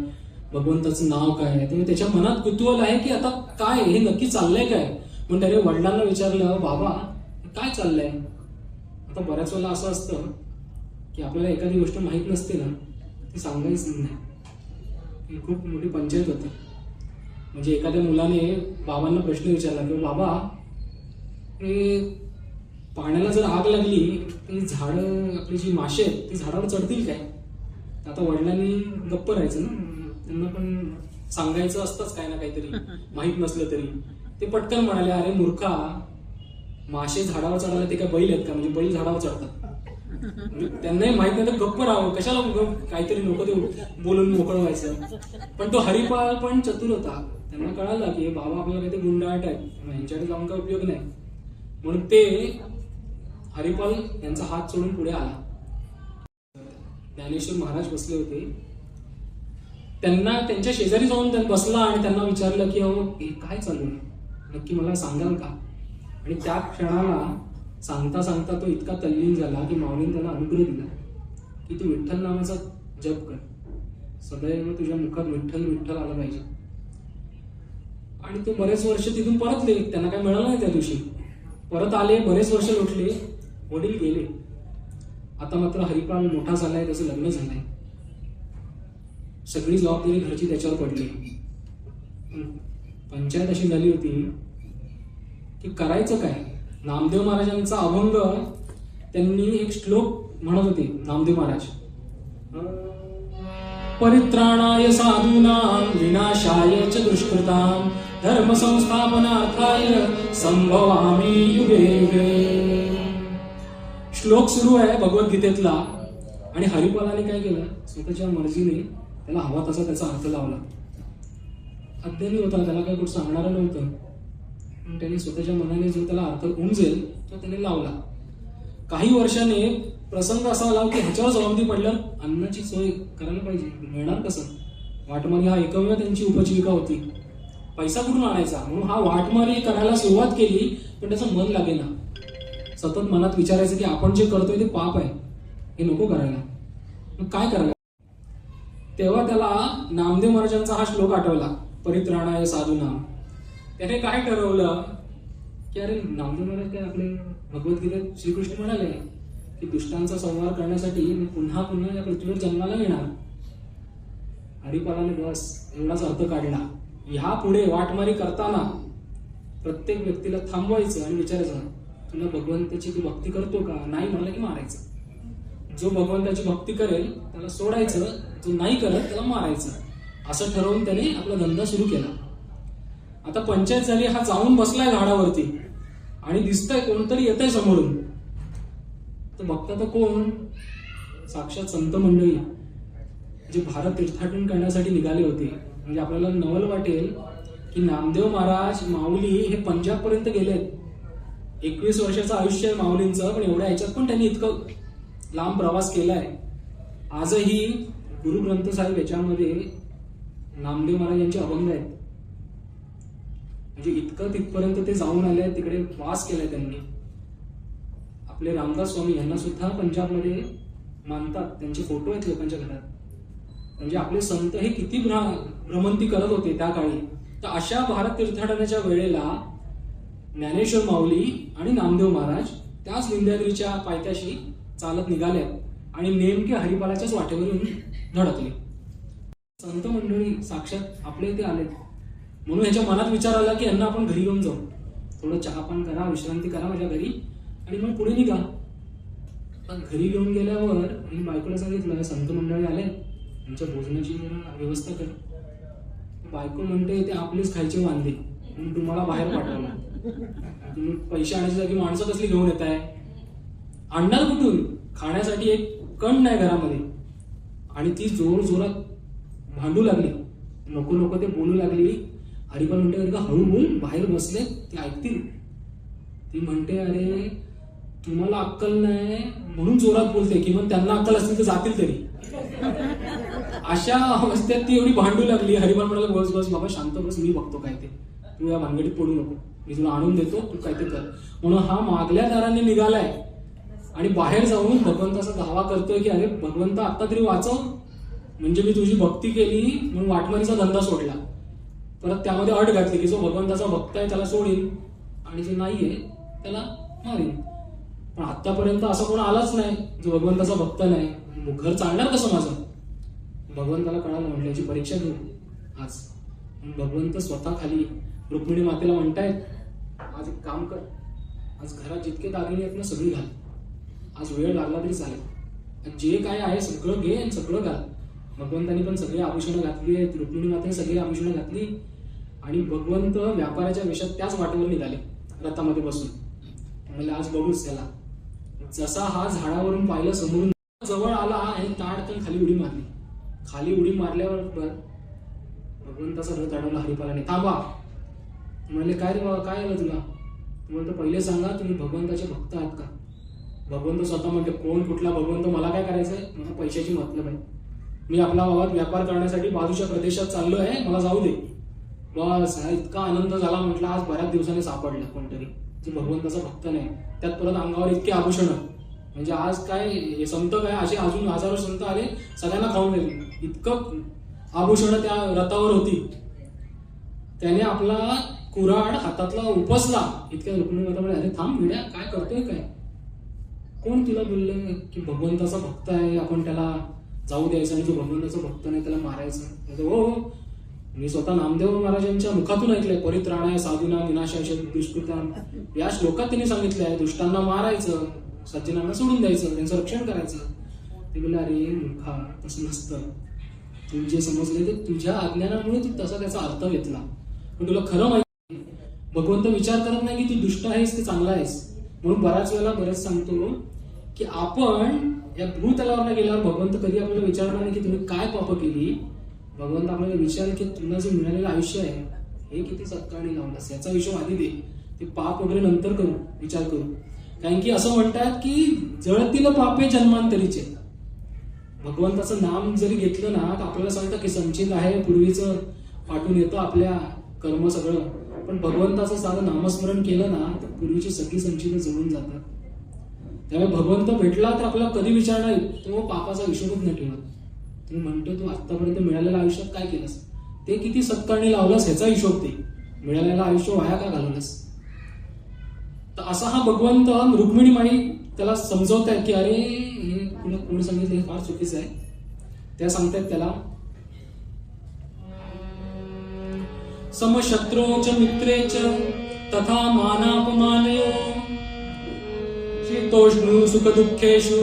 भगवंताचं नाव काय. त्यामुळे त्याच्या मनात कुतूहल आहे की आता काय हे नक्की चाललंय काय. म्हणून त्याने वडिलांना विचारलं, बाबा काय चाललंय. आता बऱ्याच वेळेला असं असतं की आपल्याला एखादी गोष्ट माहीत नसते ना, ती सांगायच नाही. खूप मोठी पंचायत होती. म्हणजे एखाद्या मुलाने बाबांना प्रश्न विचारला की बाबा हे पाण्याला जर आग लागली तर झाडं, आपली जी माशी आहेत ती झाडावर चढतील काय. आता वडिलांनी गप्प राहायचं ना, त्यांना पण सांगायचं असतंच काय ना काहीतरी माहीत नसलं तरी. ते पटकन म्हणाले, अरे मूर्खा, मासे झाडावर चढायला ते काय बैल आहेत का, म्हणजे बैल झाडावर चढतात. त्यांनाही माहित नाही तर गप्प राहावं, कशाला काहीतरी नको ते बोलून मोकळं व्हायचं. पण तो हरिपाल पण चतुर होता. त्यांना कळालं की बाबा आपल्याला काहीतरी गुंडाळत आहेत, यांच्याकडे जाऊन काय उपयोग नाही. म्हणून ते हरिपाल यांचा हात सोडून पुढे आला. ज्ञानेश्वर महाराज बसले होते. त्यांना त्यांच्या शेजारी जाऊन बसला आणि त्यांना विचारलं की अहो काय चालू आहे, नक्की मला सांगाल का. आणि त्या क्षणाला सांगता सांगता तो इतका तल्लीन झाला की माऊलीने त्याला अनुग्रह दिला की तू विठ्ठल नामाचा जप कर, सदैव तुझ्या मुखात विठ्ठल विठ्ठल आला पाहिजे. आणि तो बरेच वर्ष तिथून परतले, त्यांना काय मिळालं नाही त्या दिवशी. परत आले, बरेच वर्ष लोटले, वडील गेले. आता मात्र हरिपाल मोठा झालाय, त्याचं लग्न झालंय, सगळी जबाबदारी घरची त्याच्यावर पडली. पंचायत अशी झाली होती की करायचं काय. नामदेव महाराजांचा अभंग त्यांनी एक श्लोक म्हणत होते नामदेव महाराज. परित्राणाय साधूनां विनाशाय च दुष्कृतां धर्म संस्थापनार्थाय संभवामि युगे युगे. श्लोक सुरू आहे भगवद्गीतेतला. आणि हरिपालाने काय केलं, स्वतःच्या मर्जीने त्याला हवा तसा त्याचा अर्थ लावला. अज्ञानी होता, त्याला काय कुठं सांगणारं नव्हतं. त्याने स्वतःच्या मनाने जो त्याला अर्थ उमजेल तो त्याने लावला. काही वर्षाने प्रसंग असा आला की ह्याच्यावर जबाबदारी पडल्यावर अन्नाची सोय करायला पाहिजे, मिळणार कसं. वाटमारी हा एकमेव त्यांची उपजीविका होती. पैसा कुठून आणायचा, म्हणून हा वाटमारी करायला सुरुवात केली. पण त्याचं मन लागेना. सतत मनात विचारायचं की आपण जे करतोय ते पाप आहे, हे नको करायला, मग काय करायला. तेव्हा त्याला नामदेव महाराजांचा हा श्लोक आठवला, परित्राणाय साधूनां. त्याने काय ठरवलं की अरे नामदेव महाराज काय आपले भगवद्गीतेत श्रीकृष्ण म्हणाले की दुष्टांचा संहार करण्यासाठी मी पुन्हा पुन्हा या पृथ्वीवर जन्माला येणार. हरिपालाने बस एवढाच अर्थ काढला. ह्या पुढे वाटमारी करताना प्रत्येक व्यक्तीला थांबवायचं आणि विचारायचं, तुला भगवंताची तू भक्ती करतो का? नाही म्हणलं की मारायचं. जो भगवंताची भक्ती करेल त्याला सोडायचं, जो नाही करत त्याला मारायचं. असं ठरवून त्याने आपला धंदा सुरू केला. आता पंचायत झाली. हा जाऊन बसलाय झाडावरती आणि दिसतंय कोणतरी येतंय समोरून. तर बघता तर कोण? साक्षात संत मंडळी जे भारत तीर्थाटन करण्यासाठी निघाले होते. म्हणजे आपल्याला नवल वाटेल की नामदेव महाराज माऊली हे पंजाब पर्यंत गेलेत. 21 वर्षाचं आयुष्य आहे माऊलींचं, पण एवढ्या ह्याच्यात पण त्यांनी इतकं लांब प्रवास केलाय. आजही गुरु ग्रंथ साहेब याच्यामध्ये नामदेव महाराज यांचे अभंग आहेत. म्हणजे इतकं तिथपर्यंत ते जाऊन आले आहेत, तिकडे वास केलाय त्यांनी. आपले रामदास स्वामी यांना सुद्धा पंजाबमध्ये मानतात, त्यांचे फोटो आहेत लोकांच्या घरात. म्हणजे आपले संत हे किती भ्रमंती करत होते त्या काळी. तर अशा भारत तीर्थाटनाच्या वेळेला ज्ञानेश्वर माऊली आणि नामदेव महाराज त्याच विंध्यागिरीच्या पायथ्याशी चालत निघाले आणि नेमके हरिपालाच्याच वाटेवरून धडकले. संत मंडळी साक्षात आपल्या इथे आलेत. म्हणून ह्याच्या मनात विचार आला की यांना आपण घरी घेऊन जाऊ, थोडं चहापान करा, विश्रांती करा माझ्या घरी आणि मग पुढे निघा. पण घरी घेऊन गेल्यावर मी बायकोला सांगितलं, संत मंडळी आले, त्यांच्या भोजनाची व्यवस्था कर. बायको म्हणते ते आपलेच खायचे वांदे, म्हणून तुम्हाला बाहेर पाठवलं. तुम्ही पैसे आणायच्या जागी माणसं कसली घेऊन येत आहे? आणणार कुठून? खाण्यासाठी एक कण नाही घरामध्ये. आणि ती जोर जोरात भांडू लागली, नको नको ते बोलू लागली. हरिपाल म्हणते, हळू बोल, बाहेर बसले ते ऐकतील. ती म्हणते, अरे तुम्हाला अक्कल नाही म्हणून जोरात बोलते, की मग त्यांना अक्कल असतील तर जातील तरी. अशा अवस्थेत ती एवढी भांडू लागली. हरिपाल म्हणाला, बस बस बाबा शांत बस, मी बघतो काय ते, तू या भानगडीत पडू नको, मी तुला आणून देतो, तू काय ते कर. म्हणून हा मागल्या दाराने निघालाय आणि बाहेर जाऊन भगवंताचा दावा करतोय की अरे भगवंता आता तरी वाचव, म्हणजे मी तुझी भक्ती केली म्हणून वाटमारीचा धंदा सोडला. परत त्यामध्ये अट घातली की जो भगवंताचा भक्त आहे त्याला सोडीन आणि जो नाहीये त्याला मारीन. पण आतापर्यंत असं कोण आलाच नाही जो भगवंताचा भक्त नाही. घर चालणार कसं माझं? भगवंताला कळालं, म्हटलं याची परीक्षा घेऊ आज. भगवंत स्वतः खाली रुक्मिणी मातेला म्हणतायत, आज एक काम कर, आज घरात जितके दागिने आहेत ना सगळी घाल, आज वेळ लागला तरी चालेल, जे काय आहे सगळं घे आणि सगळं घाल. भगवंतानी पण सगळी आभूषणं घातली आहेत, रुक्मिणी मातेने सगळी आभूषणं घातली आणि भगवंत व्यापाराच्या वेशात त्याच वाटेवर निघाले रथामध्ये बसून. म्हणजे आज बघूच त्याला. जसा हा झाडावरून पाहिलं समोरून जवळ आला आणि ताडकन खाली उडी मारली. खाली उडी मारल्यावर भगवंताचा रथ अडवला हरिपालाने. थांबा. म्हणले, काय रे बाबा, काय आलं तुला? म्हणतो, पहिले सांगा तुम्ही भगवंताचे भक्त आहात का? भगवंत स्वतः म्हणते, कोण कुठला भगवंत, मला काय करायचंय, मला पैशाची मतलब आहे. मी आपला बाबा व्यापार करण्यासाठी बाजूच्या प्रदेशात चाललो आहे, मला जाऊ दे. बस. इतका आनंद झाला, म्हटलं आज बऱ्याच दिवसांनी सापडला कोणतरी जे भगवंताचा भक्त नाही, त्यात परत अंगावर इतके आभूषणं. म्हणजे आज काय संत काय, असे अजून हजारो संत आले, सगळ्यांना खाऊन गेले. इतकं आभूषणं त्या रथावर होती. त्याने आपला कुऱ्हाड हातातला उपसला. इतक्या रुक्मिणी माता म्हणाले, अरे थांब विड्या, काय करतोय काय? कोण तुला बोललं की भगवंताचा भक्त आहे आपण त्याला जाऊ द्यायचं आणि जो भगवंताचा भक्त नाही त्याला मारायचं? हो हो, मी स्वतः नामदेव महाराजांच्या मुखातून ऐकलंय, परित्राणाय साधूना विनाशाय दुष्कृताम, या श्लोकात त्यांनी सांगितलंय दुष्टांना मारायचं, सज्जनांना सोडून द्यायचं, त्यांचं रक्षण करायचं. ते बोलले, अरे मुखा, तसं नसतं. तू जे समजले ते तुझ्या अज्ञानामुळे तू तसा त्याचा अर्थ घेतला. पण तुला खरं माहिती भगवंत विचार करत नाही की तू दुष्ट आहेस की चांगला आहेस. म्हणून बऱ्याच वेळेला बरेच सांगतो की आपण या भूतलावर गेल्यावर भगवंत कधी आपल्याला विचारणार नाही की तुम्ही काय पाप केली. भगवंत आपल्याला विचारेल की तुला जे मिळालेलं आयुष्य आहे हे किती सत्कारणी लावलास, याचा हिशोब आधी दे. ते पाप वगैरे नंतर करू, विचार करू. कारण की असं म्हणतात की जळतील पापे जन्मांतरीचे. भगवंताचं नाम जरी घेतलं ना तर आपल्याला सांगतं की संचित आहे, पूर्वीचं पाठून येतं आपल्या कर्म सगळं. पण भगवंताचं साधं नामस्मरण केलं ना तर पूर्वीची सगळी संचित जळून जातात. त्यामुळे भगवंत भेटला तर आपल्याला कधी विचारणार, तो पापाचा हिशोबच नाही ठेवत. तुम्ही म्हणतो तू आतापर्यंत मिळालेल्या आयुष्यात काय केलंस, ते किती सत्कारणी लावलास ह्याचा हिशोब दे. मिळालेलं आयुष्य वाया का घालवलंस? तर असा हा भगवंत रुक्मिणी माई त्याला समजवतायत की अरे हे कोणी सांगितलं हे फार चुकीचं आहे. त्या सांगतायत त्याला समशत्रोच मित्रेच तथा मानापमानयो शीतोष्णु सुख दुःखेषु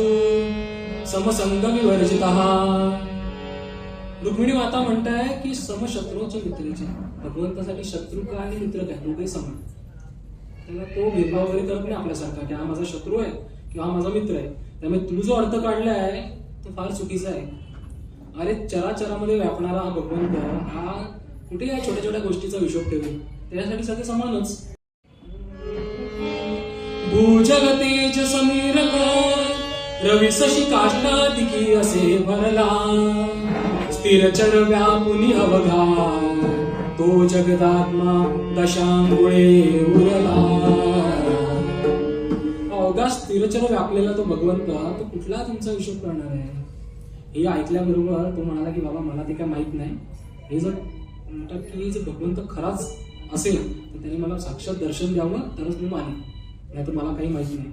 समसंग विवर्जितः. रुक्मिणी माता म्हणताय की समशत्रोचे मित्रेचे, भगवंतासाठी शत्रू काय आणि मित्र काय दोघे समान. त्याला तो भेदभाव वगैरे करत नाही आपल्यासारखा की हा माझा शत्रू आहे किंवा हा माझा मित्र आहे. त्यामुळे तू जो अर्थ काढलाय तो फार चुकीचा आहे. अरे चराचरामध्ये व्यापणारा हा भगवंत हा कुठे या छोट्या छोट्या गोष्टीचा हिशोब ठेवेल. त्याच्यासाठी सगळे समानच. भूजगतेज समीरक रवी शशी काष्टादिकी असे भरला स्थिरचर व्यापुनी अवघा तो जगदात्मा दशांगुळे उरला. अवघा स्थिरचर व्यापलेला तो भगवंत तो कुठला तुमचा हिशोब करणार आहे. हे ऐकल्याबरोबर तो म्हणाला की बाबा मला ते काय माहित नाही. हे जर म्हणतात की जर भगवंत खराच असेल तर त्याने मला साक्षात दर्शन द्यावं तरच मी मानेन, नाही तर मला काही माहिती नाही.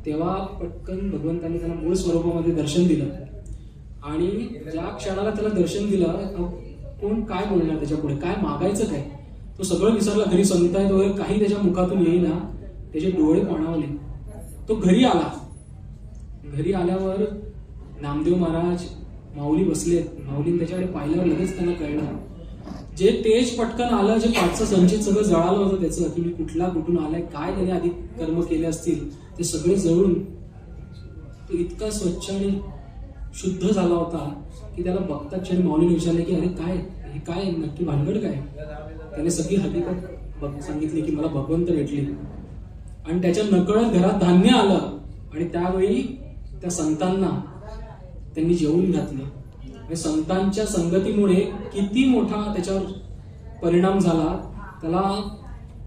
तेव्हा पटकन भगवंताने त्याला मूळ स्वरूपामध्ये दर्शन दिलं आणि ज्या क्षणाला त्याला दर्शन दिलं कोण काय बोलणार त्याच्या पुढे, काय मागायचं काय, तो सगळं विसरला. घरी संत आहेत वगैरे काही त्याच्या मुखातून येईना, त्याचे डोळे पाणावले. तो घरी आला. घरी आल्यावर नामदेव महाराज माऊली बसलेत. माऊलीने त्याच्याकडे पाहिल्यावर लगेच त्यांना कळलं. जे तेज पटकन आलं, जे पाठचं संचित सगळं जळालं होतं त्याचं की मी कुठून आलाय, काय त्याने आधी कर्म केले असतील ते सगळे जळून तो इतका स्वच्छ आणि शुद्ध झाला होता की त्याला बघताच क्षणी माऊलीने विचारले की अरे काय हे काय नक्की भानगड काय. त्याने सगळी हकीकत सांगितली की मला भगवंत भेटले आणि त्याच्या नकळत घरात धान्य आलं आणि त्यावेळी त्या संतांना त्यांनी जेवून घातले. संतांच्या संगतीमुळे किती मोठा त्याच्यावर परिणाम झाला. त्याला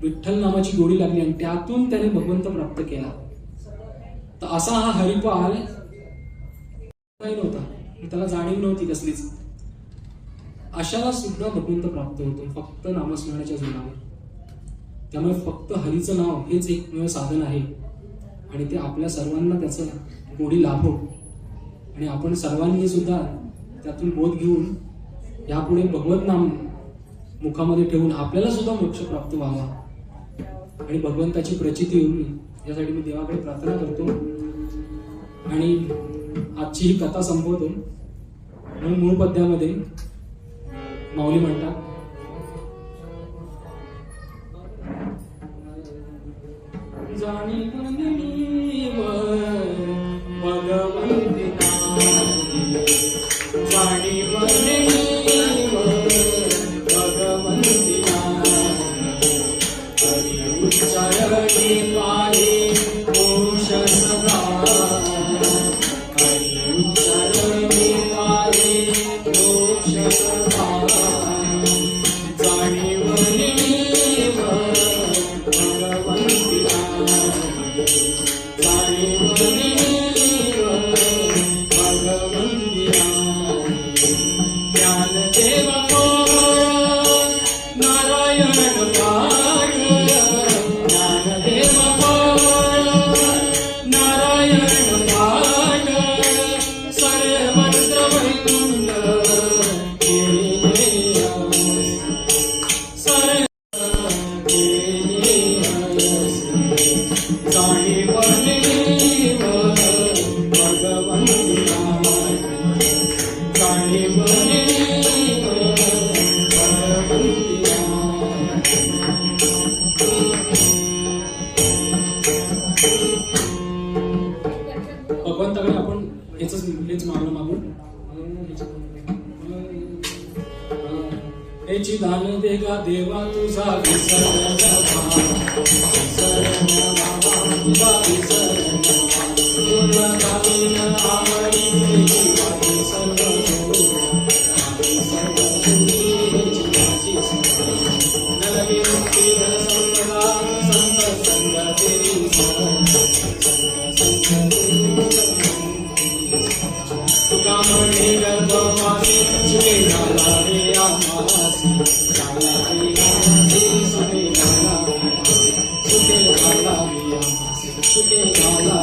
विठ्ठल नामाची गोडी लागली आणि त्यातून त्याने भगवंत प्राप्त केला. तर असा हा हरिपाल काही नव्हता, त्याला जाणीव नव्हती कसलीच. अशाला सुद्धा भगवंत प्राप्त होतो फक्त नामस्मरणाच्या जोरावर. त्यामुळे फक्त हरीचं नाव हेच एकमेव साधन आहे आणि ते आपल्या सर्वांना त्याचं गोडी लाभो आणि आपण सर्वांनी सुद्धा त्यातून बोध घेऊन यापुढे भगवत नाम मुखामध्ये ठेवून आपल्याला सुद्धा मोक्ष प्राप्त व्हावा आणि भगवंताची प्रचिती होईल यासाठी मी देवाकडे प्रार्थना करतो. आणि आजची ही कथा संपवतो. म्हणून मूळ पद्यामध्ये माऊली म्हणतात जाणी भगवंती जाणी भगवंती हरि उच्चारणी पाहे मोक्ष सदा हरि उच्चारणी पाहे मोक्ष सदा जाणी भगवंती जाणी भगवंती ज्ञानदेव नारायण पाठ ज्ञानदेव नारायण पाठ सर्वत्र वैकुंठ जाणी भगवंती जाणी भगवंताकडे आपण हेच मागणं मागू. याची दान दे गा देवा तुझा विसरण तुझा विसरण तुझा गावीन आवडी जीवाची सर्व नलगे मुक्ती संगदा संत संगती तुका म्हणे गर्भवासी सुखे झाला रे आम्हासी झाला रे आम्हासी सुखे झाला सुखे झाला रे आम्हासी सुखे झाला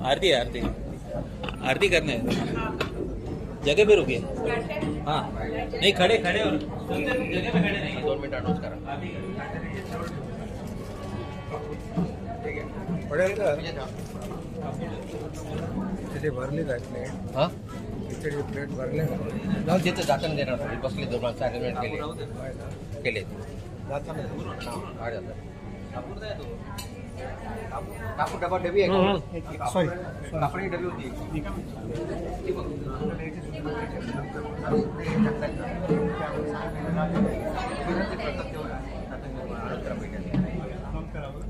आरती है, आरती आरती करने है। जगह पे रुकिए। हाँ नहीं, खड़े खड़े और जगह पे खड़े नहीं, 2 मिनट अनाउंस करा। पडेल का तिथे भरली काय प्लेट? हाँ तिथे प्लेट भरले का? जाऊन तिथं जाताना देणार होते, बसले 2 माणसं अरेंजमेंट केले जाताना आठ जातात। कापूर डबा डबी आहे का? सॉरी कापडी डबी होती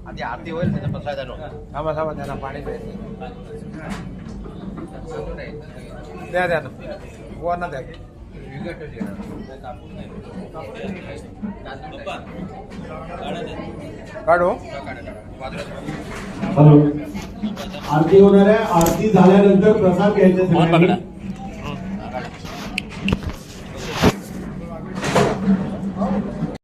आधी आरती होईल त्याचा प्रसाद आणू. थांबा थांबा त्यांना पाणी प्यायचं द्या द्या ना वरना द्या काढू हॅलो आरती होणार आहे. आरती झाल्यानंतर प्रसाद घ्यायचा फोन पकडा. सगळ्यांनी.